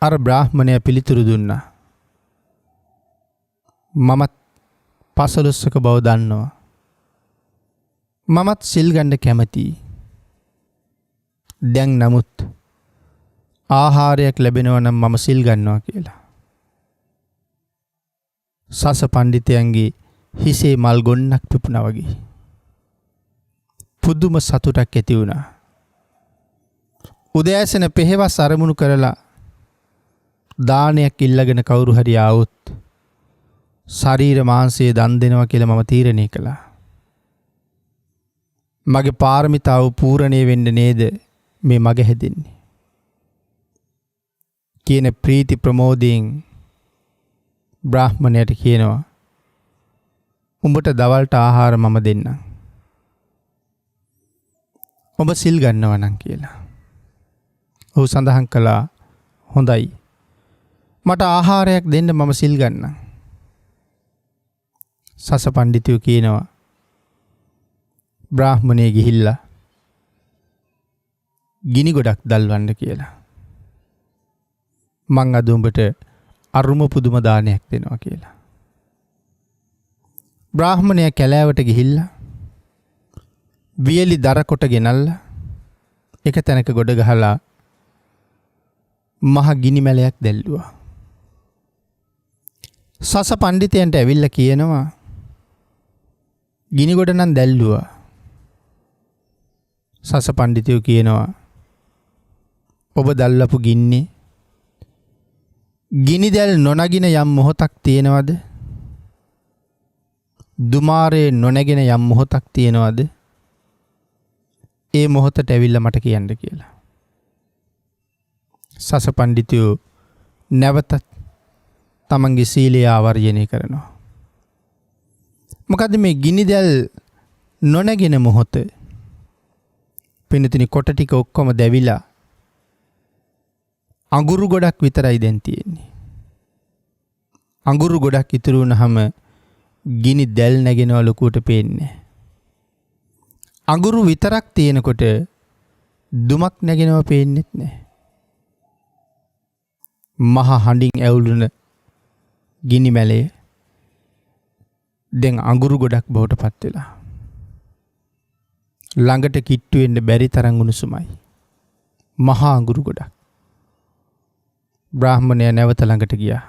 අර බ්‍රාහ්මණයා පිළිතුරු දුන්නා. මමත් 15ක බව දන්නවා. මමත් සිල් ගන්න කැමතියි. දැන් නමුත් ආහාරයක් ලැබෙනවා නම් මම සිල් ගන්නවා කියලා. සස පණ්ඩිතයන්ගේ හිසේ මල් ගොන්නක් පිපුණා වගේ පුදුම සතුටක් ඇති වුණා. උදෑසන පෙහෙවස් අරමුණු කරලා දානයක් ඉල්ලගෙන කවුරු හරි ආවොත් ශරීර මාංශය දන් දෙනවා කියලා මම තීරණය කළා. මගේ පාරමිතාව පූර්ණේ වෙන්න නේද මේ මග හැදෙන්නේ කියන ප්‍රීති ප්‍රමෝදයෙන් බ්‍රාහ්මණයට කියනවා උඹට දවල්ට ආහාර මම දෙන්නම්. ඔබ සිල් ගන්නවා නම් කියලා. ඔහු සඳහන් කළා හොඳයි. මට ආහාරයක් දෙන්න මම සිල් ගන්නම්. සස පණ්ඩිතයෝ කියනවා බ්‍රාහ්මණය ගිහිල්ලා ගිනි ගොඩක් දල්වන්න කියලා. මං අද උඹට අරුම පුදුම දානයක් දෙනවා කියලා. බ්‍රාහ්මණය කැලෑවට ගිහිල්ලා වියලි දර කොට ගෙනල්ලා එක තැනක ගොඩ ගහලා මහ ගිනි මැලයක් දැල්ලුවා. සස පණ්ඩිතයන්ට ඇවිල්ලා කියනවා ගිනි ගොඩ නම් දැල්ලුවා. සස පණ්ඩිතයෝ කියනවා ඔබ දැල්ලපු ගින්නේ ගිනි දැල් නොනගින යම් මොහොතක් තියෙනවද? දුමාරේ නොනැගෙන යම් මොහොතක් තියෙනවද? ඒ මොහොතට ඇවිල්ලා මට කියන්න කියලා. සස පණ්ඩිතයෝ නැවතත් තමන්ගේ සීලය ආවර්ජනය කරනවා. මොකද මේ ගිනි දැල් නොනැගෙන මොහොත පින්නතුනි කොට ටික ඔක්කොම දැවිලා අඟුරු ගොඩක් විතරයි දැන් තියෙන්නේ. අඟුරු ගොඩක් ඉතුරු වුණාම ගිනි දැල් නැගෙනව ලොකුවට පේන්නේ. අඟුරු විතරක් තියෙනකොට දුමක් නැගෙනව පේන්නෙත් නැහැ. මහා හඬින් ඇවුලුන ගිනි මැලේ දැන් අඟුරු ගොඩක් බවට පත් වෙලා. ළඟට කිට්ටු වෙන්න බැරි තරම් උණුසුමයි. මහා අඟුරු ගොඩක්. බ්‍රාහ්මණයා නැවත ළඟට ගියා.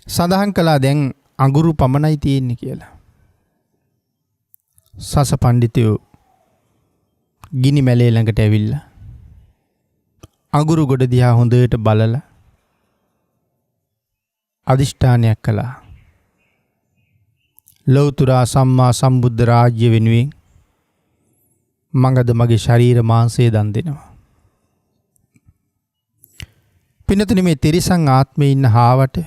සඳහන් කළා දැන් අඟුරු පමණයි තියෙන්නේ කියලා. සස පඬිතුයෝ ගිනි මැලේ ළඟට ඇවිල්ලා අඟුරු ගොඩ දිහා හොඳට බලලා අදිෂ්ඨානයක් කළා. ලෞතුරා සම්මා සම්බුද්ධ රාජ්‍ය වෙනුවෙන් මඟද මගේ ශරීර මාංශය දන් දෙනවා. පින්නතුනි මේ තිරිසන් ආත්මේ ඉන්න හාවට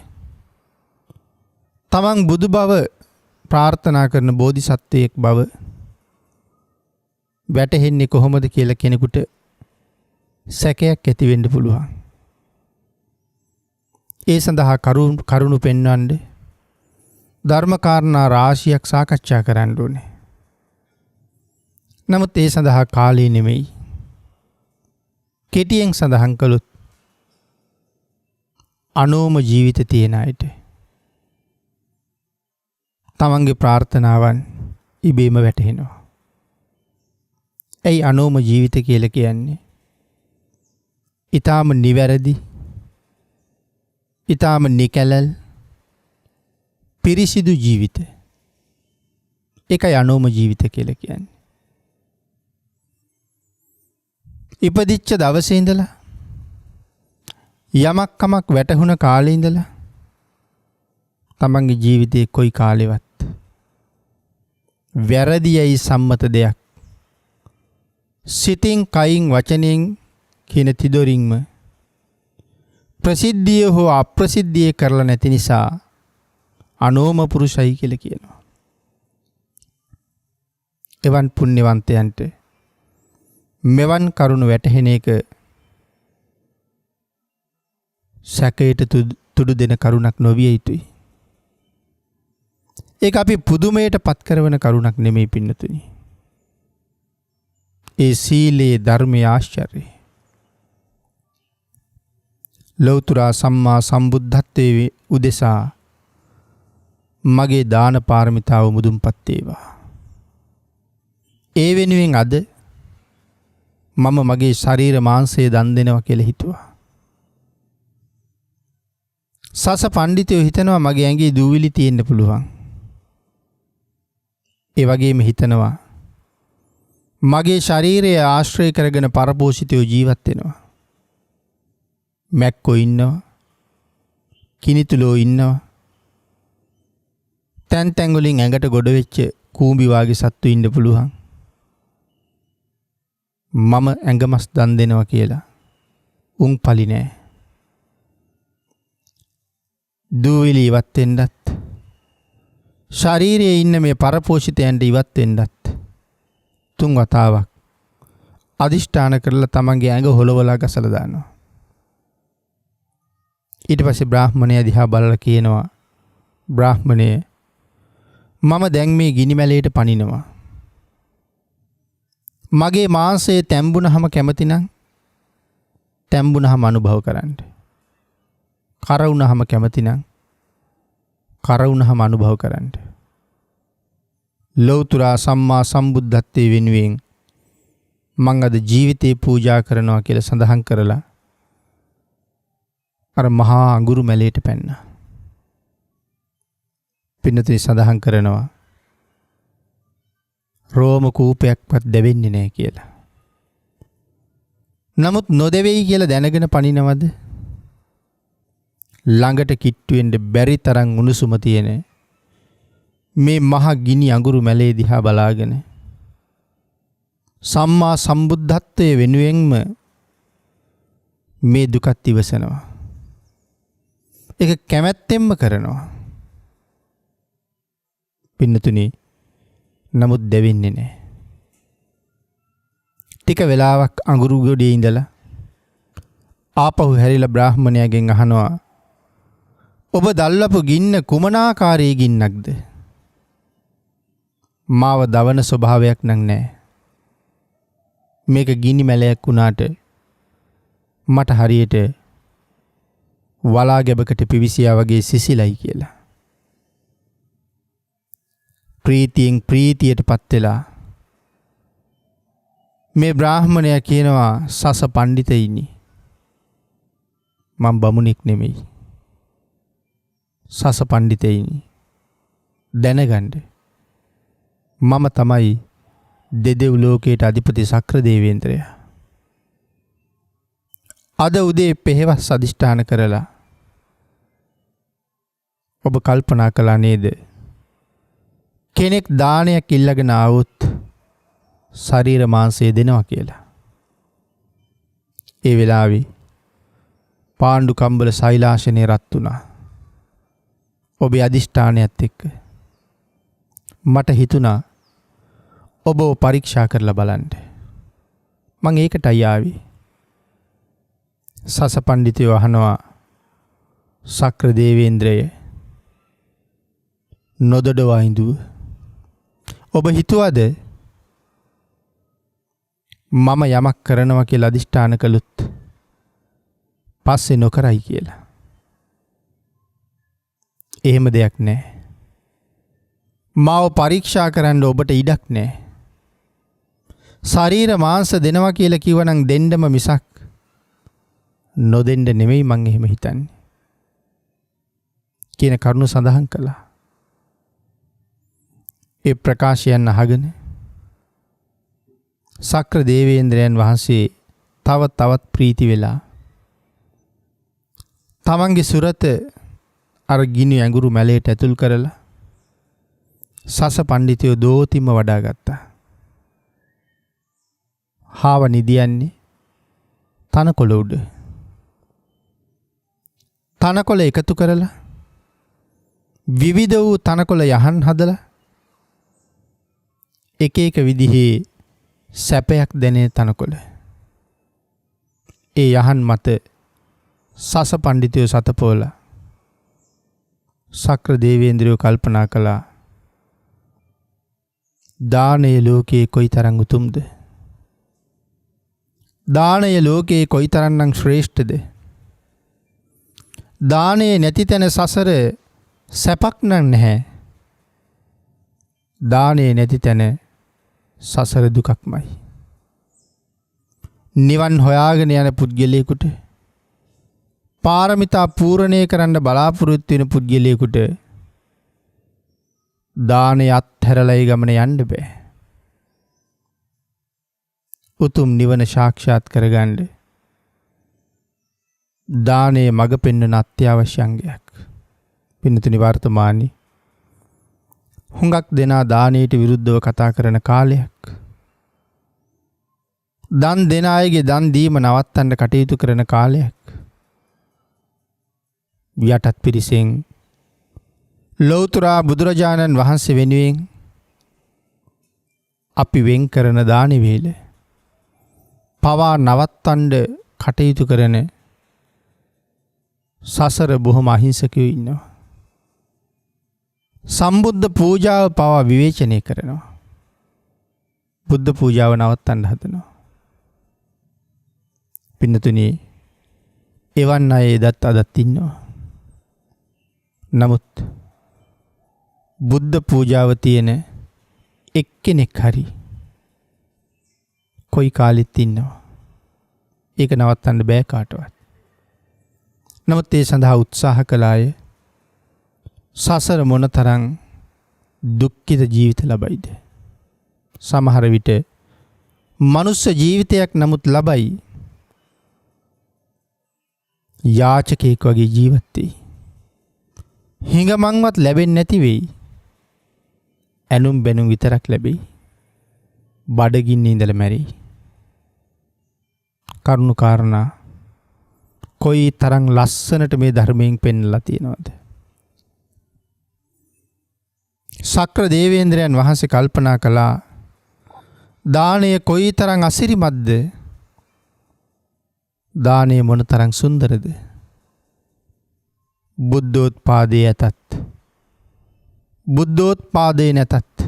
තමන් බුදු බව ප්‍රාර්ථනා කරන බෝධිසත්වයෙක් බව වැටහෙන්නේ කොහොමද කියලා කෙනෙකුට සැකයක් ඇති වෙන්න පුළුවන්. ඒ සඳහා කරුණු පෙන්වන්න ධර්මකාරණා රාශියක් සාකච්ඡා කරන්න ඕනේ. නමුත් ඒ සඳහා කාලය නෙමෙයි. කෙටියෙන් සඳහන් කළොත් අනෝම ජීවිත තියෙන අයට තමන්ගේ ප්‍රාර්ථනාවන් ඉබේම වැටහෙනවා. ඇයි අනෝම ජීවිත කියලා කියන්නේ? ඊටාම නිවැරදි, ඊටාම නිකැලල්, පිරිසිදු ජීවිත. ඒකයි අනෝම ජීවිත කියලා කියන්නේ. ඉපදිච්ච දවසේ ඉඳලා යමක් කමක් වැටහුණ කාලේ ඉඳලා තමන්ගේ ජීවිතේ කොයි කාලෙවත් වැරදියයි සම්මත දෙයක් සිතින් කයින් වචනෙන් කියන තිදොරින්ම ප්‍රසිද්ධිය හෝ අප්‍රසිද්ධිය කරලා නැති නිසා අනෝම පුරුෂයි කියලා කියනවා. එවන් පුණ්‍යවන්තයන්ට මෙවන් කරුණ වැටහෙන එක සැකයට තුඩු දෙන කරුණක් නොවිය යුතුයි. ඒක අපි පුදුමයට පත් කරන කරුණක් නෙමෙයි පින්නතුනි. ඒ සීලේ ධර්මයේ ආශ්චර්යය. ලෞතර සම්මා සම්බුද්ධත්වයේ උදෙසා මගේ දාන පාරමිතාව මුදුන්පත් වේවා. ඒ වෙනුවෙන් අද මම මගේ ශරීර මාංශය දන් දෙනවා කියලා හිතුවා. සස පඬිතුයෝ හිතනවා මගේ ඇඟේ දූවිලි තියෙන්න පුළුවන්. ඒ වගේම හිතනවා මගේ ශරීරය ආශ්‍රය කරගෙන පරපෝෂිතයෝ ජීවත් වෙනවා. මැක්කෝ ඉන්නවා. කිනිතුලෝ ඉන්නවා. තැන් තැන් වලින් ඇඟට ගොඩ වෙච්ච කූඹි වාගේ සත්තු ඉන්න පුළුවන්. මම ඇඟමස් දන් දෙනවා කියලා උන් පලි නෑ. දූවිලි ඉවත් වෙන්නත් ශරීරයේ ඉන්න මේ පරපෝෂිතයන්ට ඉවත් වෙන්නත් 3 වතාවක් අදිෂ්ඨාන කරලා තමන්ගේ ඇඟ හොලවලා ගසලා දානවා. ඊට පස්සේ බ්‍රාහ්මණයා දිහා බලලා කියනවා, බ්‍රාහ්මණය මම දැන් මේ ගිනි මැලේට පනිනවා. මගේ මාංශය තැම්බුනහම කැමතිනම් තැම්බුනහම අනුභව කරන්න. කරවුනහම කැමතිනම් කරවුනහම අනුභව කරන්න. ලෞතර සම්මා සම්බුද්ධත්වයේ වෙනුවෙන් මං අද ජීවිතේ පූජා කරනවා කියලා සඳහන් කරලා අර මහා අඟුරු මැලේට පැන්නා. පින්නතුනි සඳහන් කරනවා රෝම කූපයක්වත් දැවෙන්නේ නැහැ කියලා. නමුත් නොදෙවෙයි කියලා දැනගෙන පනිනවද? ළඟට කිට්ටු වෙන්න බැරි තරම් උණුසුම තියෙන මේ මහ ගිනි අඟුරු මැලේ දිහා බලාගෙන සම්මා සම්බුද්ධත්වයේ වෙනුවෙන්ම මේ දුකත් ඉවසනවා. ඒක කැමැත්තෙන්ම කරනවා. පින්නතුනි නමුත් දෙවෙන්නේ නැහැ. ටික වෙලාවක් අඟුරු ගොඩේ ඉඳලා ආපහු හැරිලා බ්‍රාහ්මණයාගෙන් අහනවා, ඔබ දැල්වපු ගින්න කුමනාකාරී ගින්නක්ද? මාව දවන ස්වභාවයක් නම් නැහැ. මේක ගිනි මැලයක් වුණාට මට හරියට වලා ගැබකට පිවිසියා වගේ සිසිලයි කියලා. ප්‍රීතියෙන් ප්‍රීතියටපත් වෙලා මේ බ්‍රාහ්මණයා කියනවා, සස පඬිතෙයිනි, මම බමුණෙක් නෙමෙයි. සස පඬිතෙයිනි, දැනගන්න මම තමයි දෙදෙව් ලෝකයට අධිපති ශක්‍ර දේවේන්ද්‍රයා. අද උදේ පෙහෙවස් අධිෂ්ඨාන කරලා ඔබ කල්පනා කළා නේද? කෙනෙක් දානයක් ඉල්ලගෙන ආවොත් ශරීර මාංශය දෙනවා කියලා. ඒ වෙලාවේ පාණ්ඩු කම්බල සෛලාසනේ රත් වුණා. ඔබේ අධිෂ්ඨානයත් එක්ක මට හිතුණා ඔබ පරීක්ෂා කරලා බලන්න. මං ඒකටයි ආවේ. සස පඬිතුයෝ අහනවා, ශක්‍ර දේවේන්ද්‍රය නොදොඩවා ඉඳුව ඔබ හිතුවද මම යමක් කරනවා කියලා අධිෂ්ඨාන කළොත් පස්සේ නොකරයි කියලා? එහෙම දෙයක් නැහැ. මාව පරීක්ෂා කරන්න ඔබට ඉඩක් නැහැ. ශරීර මාංශ දෙනවා කියලා කිව්වනම් දෙන්නම මිසක් නොදෙන්න නෙමෙයි මං එහෙම හිතන්නේ කියන කරුණු සඳහන් කළා. ඒ ප්‍රකාශයන් අහගෙන ශක්‍ර දේවේන්ද්‍රයන් වහන්සේ තවත් ප්‍රීති වෙලා තමන්ගේ සුරත අර ගිනි ඇඟුරු මැලේට ඇතුල් කරලා සස පඬිතුයෝ දෝතිම්ම වඩා ගත්තා. හාව නිදියන්නේ තනකොළ උඩ. තනකොළ එකතු කරලා විවිධ වූ තනකොළ යහන් හදලා එක එක විදිහේ සැපයක් දැනෙන තනකොළ. ඒ යහන් මත සස පඬිතුයෝ සතපෝලා ශක්‍ර දේවේන්ද්‍රයෝ කල්පනා කළා, දානය ලෝකයේ කොයිතරම් උතුම්ද? දානය ලෝකයේ කොයිතරම්නම් ශ්‍රේෂ්ඨද? දානය නැති තැන සසර සැපක් නම් නැහැ. දානය නැති තැන සසර දුකක්මයි. නිවන් හොයාගෙන යන පුද්ගලයෙකුට, පාරමිතා පූර්ණය කරන්න බලාපොරොත්තු වෙන පුද්ගලයෙකුට දානය අත්හැරලා ඒ ගමන යන්න බෑ. උතුම් නිවන සාක්ෂාත් කරගන්න දානයේ මඟ පෙන්වන අත්‍යවශ්‍ය අංගයක්. පින්නතුනි, වර්තමානයේ හුඟක් දෙනා දානයට විරුද්ධව කතා කරන කාලයක්. දන් දෙන අයගේ දන් දීම නවත්තන්න කටයුතු කරන කාලයක්. යටත් පිරිසෙන් ලෞතර බුදුරජාණන් වහන්සේ වෙනුවෙන් අපි වෙන් කරන දාන වේල පවා නවත්තන්න කටයුතු කරන සසර බොහොම අහිංසකයෝ ඉන්නවා. සම්බුද්ධ පූජාව පවා විවේචනය කරනවා. බුද්ධ පූජාව නවත්තන්න හදනවා. පින්නතුනි, එවන් අය එදත් අදත් ඉන්නවා. නමුත් බුද්ධ පූජාව තියෙන එක්කෙනෙක් හරි කොයි කාලෙත් ඉන්නවා. ඒක නවත්තන්න බෑ කාටවත්. නමුත් ඒ සඳහා උත්සාහ කළ අය සසර මොනතරම් දුක්ඛිත ජීවිත ලබයිද? සමහර විට මනුස්ස ජීවිතයක් නමුත් ලබයි යාචකයෙක් වගේ ජීවත් වෙයි. හිඟමන්වත් ලැබෙන්නේ නැති වෙයි. ඇනුම් බැනුම් විතරක් ලැබෙයි. බඩගින්න ඉඳලා මැරෙයි. කරුණු කාරණා කොයි තරම් ලස්සනට මේ ධර්මයෙන් පෙන්වලා තියෙනවද? සක්‍ර දේවේන්ද්‍රයන් වහන්සේ කල්පනා කළා දානය කොයිතරම් අසිරිමත්ද, දානය මොනතරම් සුන්දරද. බුද්ධෝත්පාදයේ ඇතත් බුද්ධෝත්පාදයේ නැතත්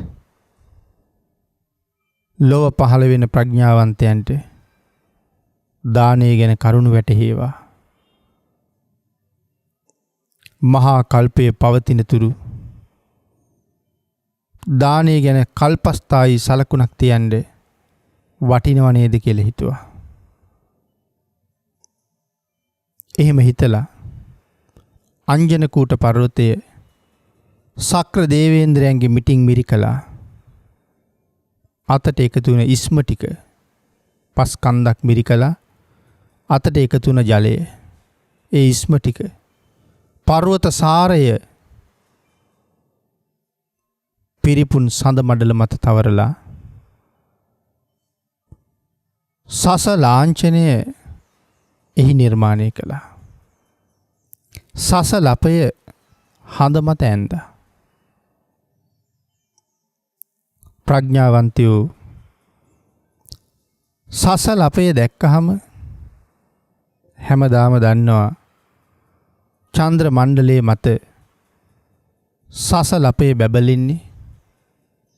ලොව පහළ වෙන ප්‍රඥාවන්තයන්ට දානය ගැන කරුණු වැටහේවා. මහා කල්පයේ පවතින තුරු දානය ගැන කල්පස්ථායි සලකුණක් තියන්න වටිනව නේද කියලා හිතුවා. එහෙම හිතලා අංජනකූට පර්වතය සක්‍ර දේවේන්ද්‍රයන්ගේ මිටින් මිරිකලා අතට එකතු වුණ ඉස්ම ටික පස් කන්දක් මිරිකලා අතට එකතු වුණ ජලය ඒ ඉස්ම ටික පර්වත සාරය පිරිපුන් සඳ මඩල මත තවරලා සස ලාංඡනය එහි නිර්මාණය කළා. සස ලපය හඳ මත ඇන්දා. ප්‍රඥාවන්තයෝ සස ලපය දැක්කහම හැමදාම දන්නවා චන්ද්‍ර මණ්ඩලයේ මත සස ලපේ බැබලින්නේ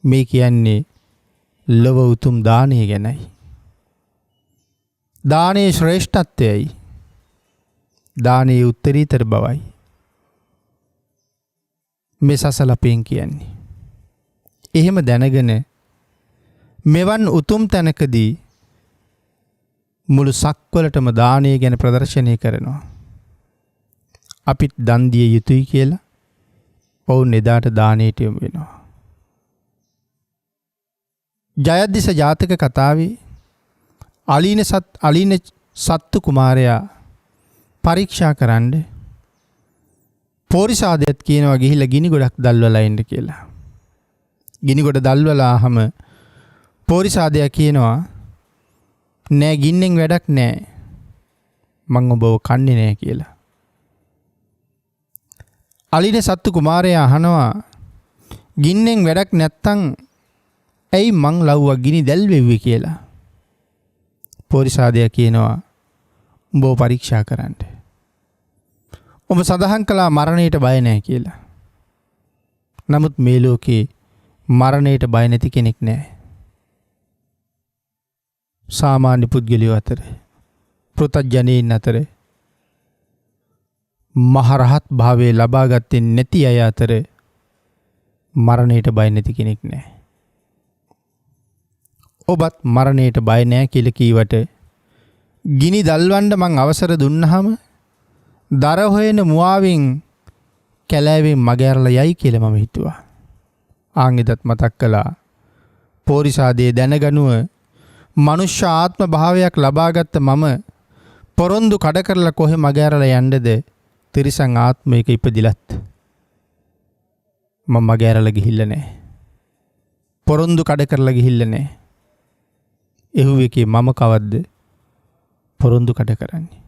මේ කියන්නේ ලොව උතුම් දානය ගැනයි. දානයේ ශ්‍රේෂ්ඨත්වයයි. දානයේ උත්තරීතර බවයි මේ සස ලපෙන් කියන්නේ. එහෙම දැනගෙන මෙවන් උතුම් තැනකදී මුළු සක්වලටම දානය ගැන ප්‍රදර්ශනය කරනවා. අපිත් දන් දිය යුතුයි කියලා ඔවුන් එදාට දානයට යොමු වෙනවා. ජයද්දිස ජාතක කතාවේ අලීන සත්තු කුමාරයා පරීක්ෂා කරන්න පෝරිසාදයට කියනවා ගිහිල්ලා ගිනි ගොඩක් දැල්වලා එන්න කියලා. ගිනි ගොඩ දැල්වලාම පෝරිසාදයා කියනවා නෑ ගින්නෙන් වැඩක් නෑ මං ඔබව කන්නේ නෑ කියලා. අලීන සත්තු කුමාරයා අහනවා ගින්නෙන් වැඩක් නැත්තම් ඇයි මං ලව්වා ගිනි දැල්වෙව්වේ කියලා. පෝරිසාදයා කියනවා උඹව පරීක්ෂා කරන්න. ඔබ සඳහන් කළා මරණයට බය නැහැ කියලා. නමුත් මේ ලෝකේ මරණයට බය නැති කෙනෙක් නැහැ. සාමාන්‍ය පුද්ගලයෝ අතර, පෘථග්ජනයින් අතර, මහරහත් භාවයේ ලබා ගත්තේ නැති අය අතර මරණයට බය නැති කෙනෙක් නැහැ. ඔබත් මරණයට බය නැහැ කියලා කීවට ගිනි දල්වන්න මං අවසර දුන්නාම දර හොයන මුවාවෙන් කැලෑවෙන් මගහැරලා යයි කියලා මම හිතුවා. ආන්ගෙදත් මතක් කළා පෝරිසාදේ දැනගනුව මනුෂ්‍ය ආත්ම භාවයක් ලබාගත්ත මම පොරොන්දු කඩ කරලා කොහෙ මගහැරලා යන්නද තිරිසන් ආත්මයක ඉපදිලත් මම මගහැරලා ගිහිල්ලා නැහැ. පොරොන්දු කඩ කරලා ගිහිල්ලා නැහැ. එහුවෙකේ මම කවද්ද පොරොන්දු කඩ කරන්නේ.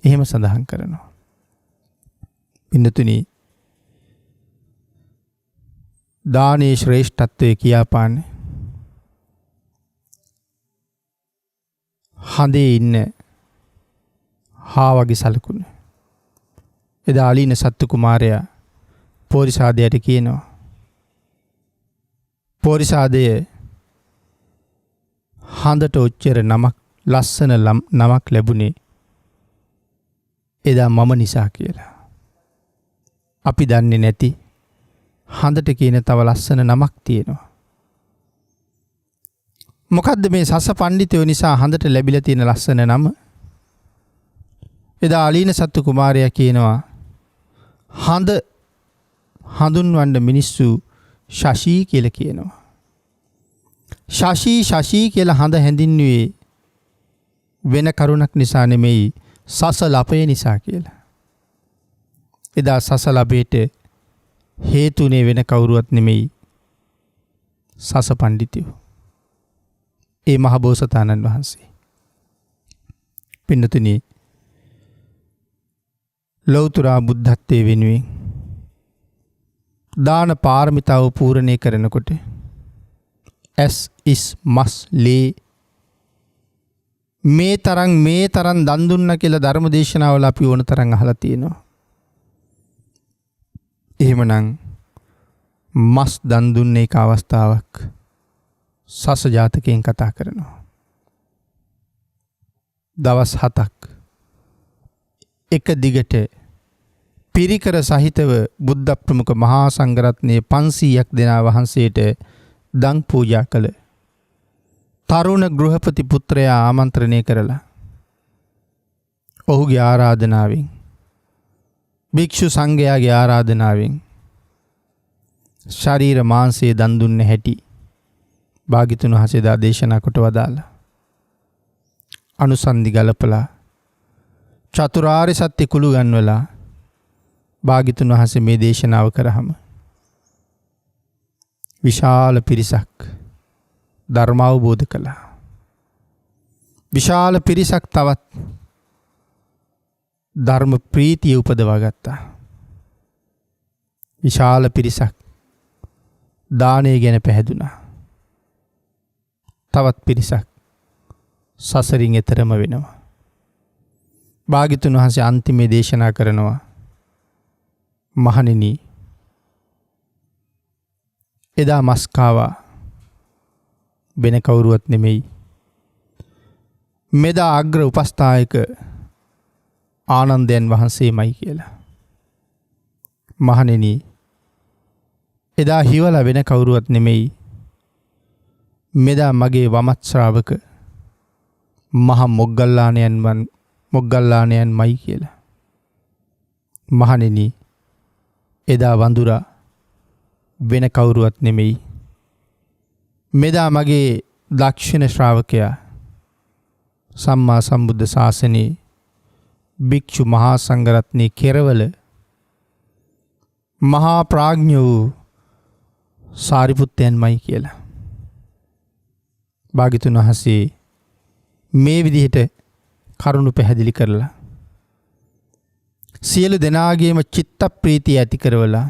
එහෙම සඳහන් කරනවා. පින්නතුනි දානයේ ශ්‍රේෂ්ඨත්වය කියාපාන්නේ හඳේ ඉන්න හා වගේ සලකුණ. එදා අලීන සත්තු කුමාරයා පෝරිසාදයට කියනවා පෝරිසාදය හඳට ඔච්චර නමක් ලස්සන නමක් ලැබුණේ එදා මම නිසා කියලා. අපි දන්නේ නැති හඳට කියන තව ලස්සන නමක් තියෙනවා. මොකද්ද මේ සස පඬිතුයෝ නිසා හඳට ලැබිලා තියෙන ලස්සන නම? එදා අලීන සත්තු කුමාරයා කියනවා හඳ හඳුන්වන්න මිනිස්සු ශෂී කියලා කියනවා. ශෂී කියලා හඳ හැඳින්වුවේ වෙන කරුණක් නිසා නෙමෙයි සස ලපේ නිසා කියලා. එදා සස ලපේට හේතුනේ වෙන කවුරුවත් නෙමෙයි සස පඬිතුයෝ. ඒ මහ බෝසතාණන් වහන්සේ. පින්නතුනි ලෞතර බුද්ධත්වයේ වෙනුවෙන් දාන පාරමිතාව පූර්ණේ කරනකොට S is must lay මේ තරම් දන් දුන්න කියලා ධර්ම දේශනාවල අපි ඕන තරම් අහලා තියෙනවා. එහෙමනම් මස් දන් දුන්නේ එක අවස්ථාවක් සස ජාතකයෙන් කතා කරනවා. දවස් 7ක් එක දිගට පිරිකර සහිතව බුද්ධ ප්‍රමුඛ මහා සංඝරත්නයේ 500ක් දෙනා වහන්සේට දන් පූජා කළ තරුණ ගෘහපති පුත්‍රයා ආමන්ත්‍රණය කරලා ඔහුගේ ආරාධනාවෙන් භික්ෂු සංඝයාගේ ආරාධනාවෙන් ශරීර මාංශයේ දන් දුන්න හැටි භාග්‍යතුන් වහන්සේ දා දේශනා කොට වදාලා අනුසන්දි ගලපලා චතුරාර්ය සත්‍ය කුළු ගන්වලා භාග්‍යතුන් වහන්සේ මේ දේශනාව කරාම විශාල පිරිසක් ධර්ම අවබෝධ කළා. විශාල පිරිසක් තවත් ධර්ම ප්‍රීතිය උපදවා ගත්තා. විශාල පිරිසක් දානය ගැන පැහැදුනා. තවත් පිරිසක් සසරින් එතරම වෙනවා. භාග්‍යතුන් වහන්සේ අන්තිමේ දේශනා කරනවා මහණෙනි එදා මස් කාවා වෙන කවුරුවත් නෙමෙයි. මෙදා අග්‍ර උපස්ථායක ආනන්දයන් වහන්සේමයි කියලා. මහණෙනි එදා හිවලා වෙන කවුරුවත් නෙමෙයි. මෙදා මගේ වමත් ශ්‍රාවක මහ මොග්ගල්ලාණයන්මයි කියලා. මහණෙනි එදා වඳුරා වෙන කවුරුවත් නෙමෙයි. මෙදා මගේ දක්ෂිණ ශ්‍රාවකයා සම්මා සම්බුද්ධ ශාසනයේ භික්ෂු මහා සංඝරත්නයේ කෙරවල මහා ප්‍රඥ වූ සාරිපුත්තයන්මයි කියලා. භාග්‍යතුන් වහන්සේ මේ විදිහට කරුණු පැහැදිලි කරලා සියලු දෙනාගේම චිත්ත ප්‍රීතිය ඇති කරවලා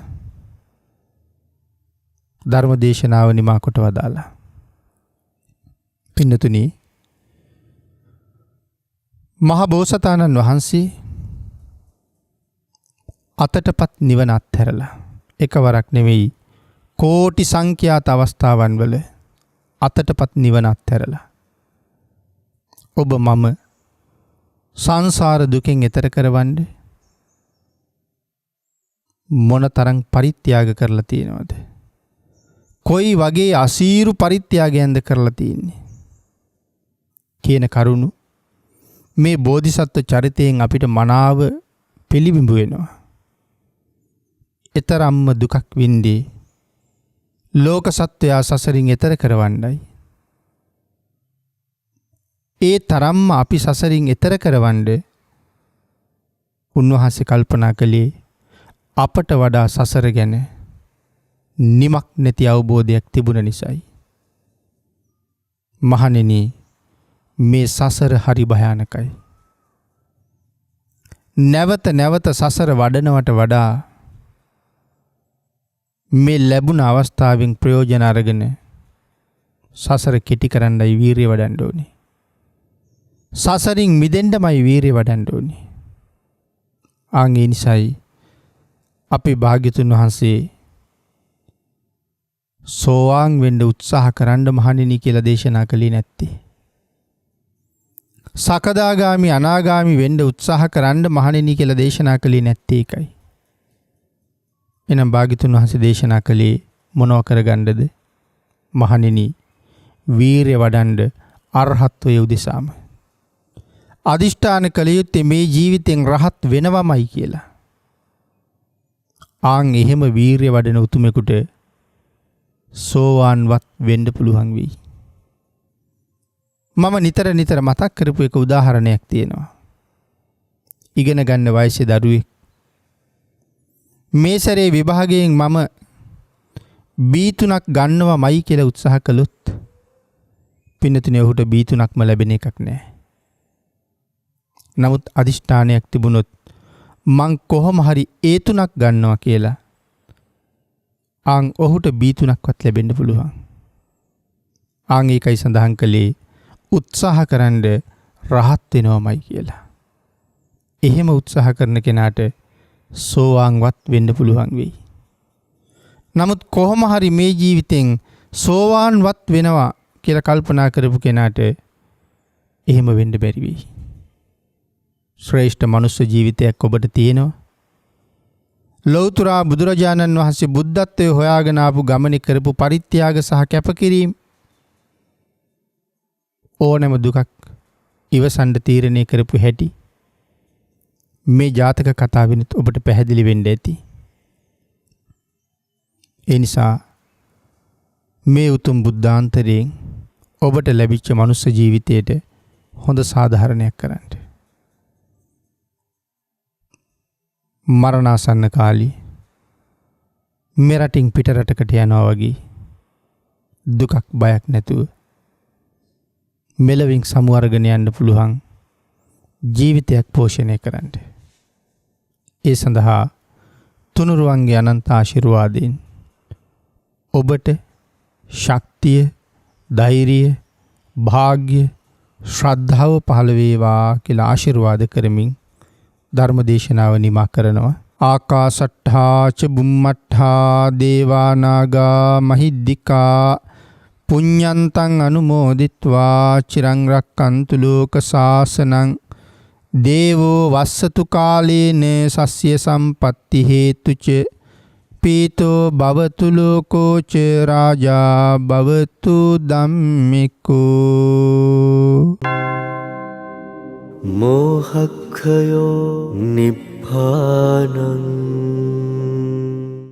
ධර්ම දේශනාව නිමා කොට වදාලා. පින්නතුනි මහ බෝසතාණන් වහන්සේ අතටපත් නිවන අත්හැරලා එකවරක් නෙවෙයි කෝටි සංඛ්‍යාත අවස්ථාවන් වල අතටපත් නිවන අත්හැරලා ඔබ මම සංසාර දුකෙන් එතර කරවන්න මොනතරම් පරිත්‍යාග කරලා තියෙනවද? කොයි වගේ අසීරු පරිත්‍යාගයක්ද කරලා තියෙන්නේ කියන කරුණු මේ බෝධිසත්ව චරිතයෙන් අපිට මනාව පිළිබිඹු වෙනවා. ඊතරම්ම දුකක් වින්දී ලෝක සත්වයා සසරින් එතර කරවන්නයි. ඒ තරම්ම අපි සසරින් එතර කරවන්න උන්වහන්සේ කල්පනා කළේ අපට වඩා සසර ගැන නිමක් නැති අවබෝධයක් තිබුණ නිසායි. මහණෙනි මේ සසර හරි භයානකයි. නැවත නැවත සසර වඩනවට වඩා මේ ලැබුණ අවස්ථාවෙන් ප්‍රයෝජන අරගෙන සසර කෙටි කරන්නයි වීරිය වඩන්න ඕනේ. සසරින් මිදෙන්නමයි වීරිය වඩන්න ඕනේ. ආන්ගේ නිසායි අපි භාග්‍යතුන් වහන්සේ සෝවාන් වෙන්න උත්සාහ කරන්න මහණෙනි කියලා දේශනා කළේ නැත්තේ. සකදාගාමි අනාගාමි වෙන්න උත්සාහ කරන්න මහණෙනි කියලා දේශනා කළේ නැත්තේ ඒකයි. එනම් භාග්‍යතුන් වහන්සේ දේශනා කළේ මොනව කරගන්නද? මහණෙනි වීරිය වඩන්න අරහත්වයේ උදෙසාම. අදිෂ්ඨාන කළ යුත්තේ මේ ජීවිතෙන් රහත් වෙනවමයි කියලා. ආන් එහෙම වීරිය වඩන උතුමෙකුට සෝවාන්වත් වෙන්න පුළුවන් වෙයි. මම නිතර මතක් කරපු එක උදාහරණයක් තියෙනවා. ඉගෙන ගන්න වයසේ දරුවෙක් මේ සැරේ විභාගයෙන් මම B3ක් ගන්නවමයි කියලා උත්සාහ කළොත් පින්නතුනේ ඔහුට B3ක්ම ලැබෙන එකක් නෑ. නමුත් අදිෂ්ඨානයක් තිබුණොත් මං කොහොම හරි A3ක් ගන්නවා කියලා ඔහුට B3ක්වත් ලැබෙන්න පුළුවන්. ඒකයි සඳහන් කළේ උත්සාහ කරන්න රහත් වෙනවමයි කියලා. එහෙම උත්සාහ කරන කෙනාට සෝවාන්වත් වෙන්න පුළුවන් වෙයි. නමුත් කොහොම හරි මේ ජීවිතෙන් සෝවාන්වත් වෙනවා කියලා කල්පනා කරපු කෙනාට එහෙම වෙන්න බැරි වෙයි. ශ්‍රේෂ්ඨ මනුස්ස ජීවිතයක් ඔබට තියෙනවා. ලෞතර බුදුරජාණන් වහන්සේ බුද්ධත්වයේ හොයාගෙන ආපු ගමනේ කරපු පරිත්‍යාග සහ කැපකිරීම ඕනෑම දුකක් ඉවසන්න තීරණය කරපු හැටි මේ ජාතක කතාවෙන් ඔබට පැහැදිලි වෙන්න ඇති. ඒ නිසා මේ උතුම් බුද්ධාන්තරයෙන් ඔබට ලැබිච්ච මනුස්ස ජීවිතයට හොඳ සාධාරණයක් කරන්න. මරණාසන්න කාලේ මෙරටින් පිට රටකට යනවා වගේ දුකක් බයක් නැතුව මෙලවින් සමු අරගෙන යන්න පුළුවන් ජීවිතයක් පෝෂණය කරන්න. ඒ සඳහා තුනුරුවන්ගේ අනන්ත ආශිර්වාදයෙන් ඔබට ශක්තිය, ධෛර්යය, භාග්‍ය, ශ්‍රද්ධාව පහළ වේවා කියලා ආශිර්වාද කරමින් ධර්ම දේශනාව නිමා කරනවා. ආකාසට්ඨා ච බුම්මට්ඨා දේවා නාග මහිද්దికා පුඤ්ඤන්තං අනුමෝදිත්වා චිරං රක්칸තු ලෝක සාසනං දේවෝ වස්සතු කාලේන සස්්‍ය සම්පත්ති හේතුච පීතෝ භවතු ලෝකෝ ච රාජා භවතු ධම්මිකෝ. මෝහක්ඛයෝ නිබ්බානං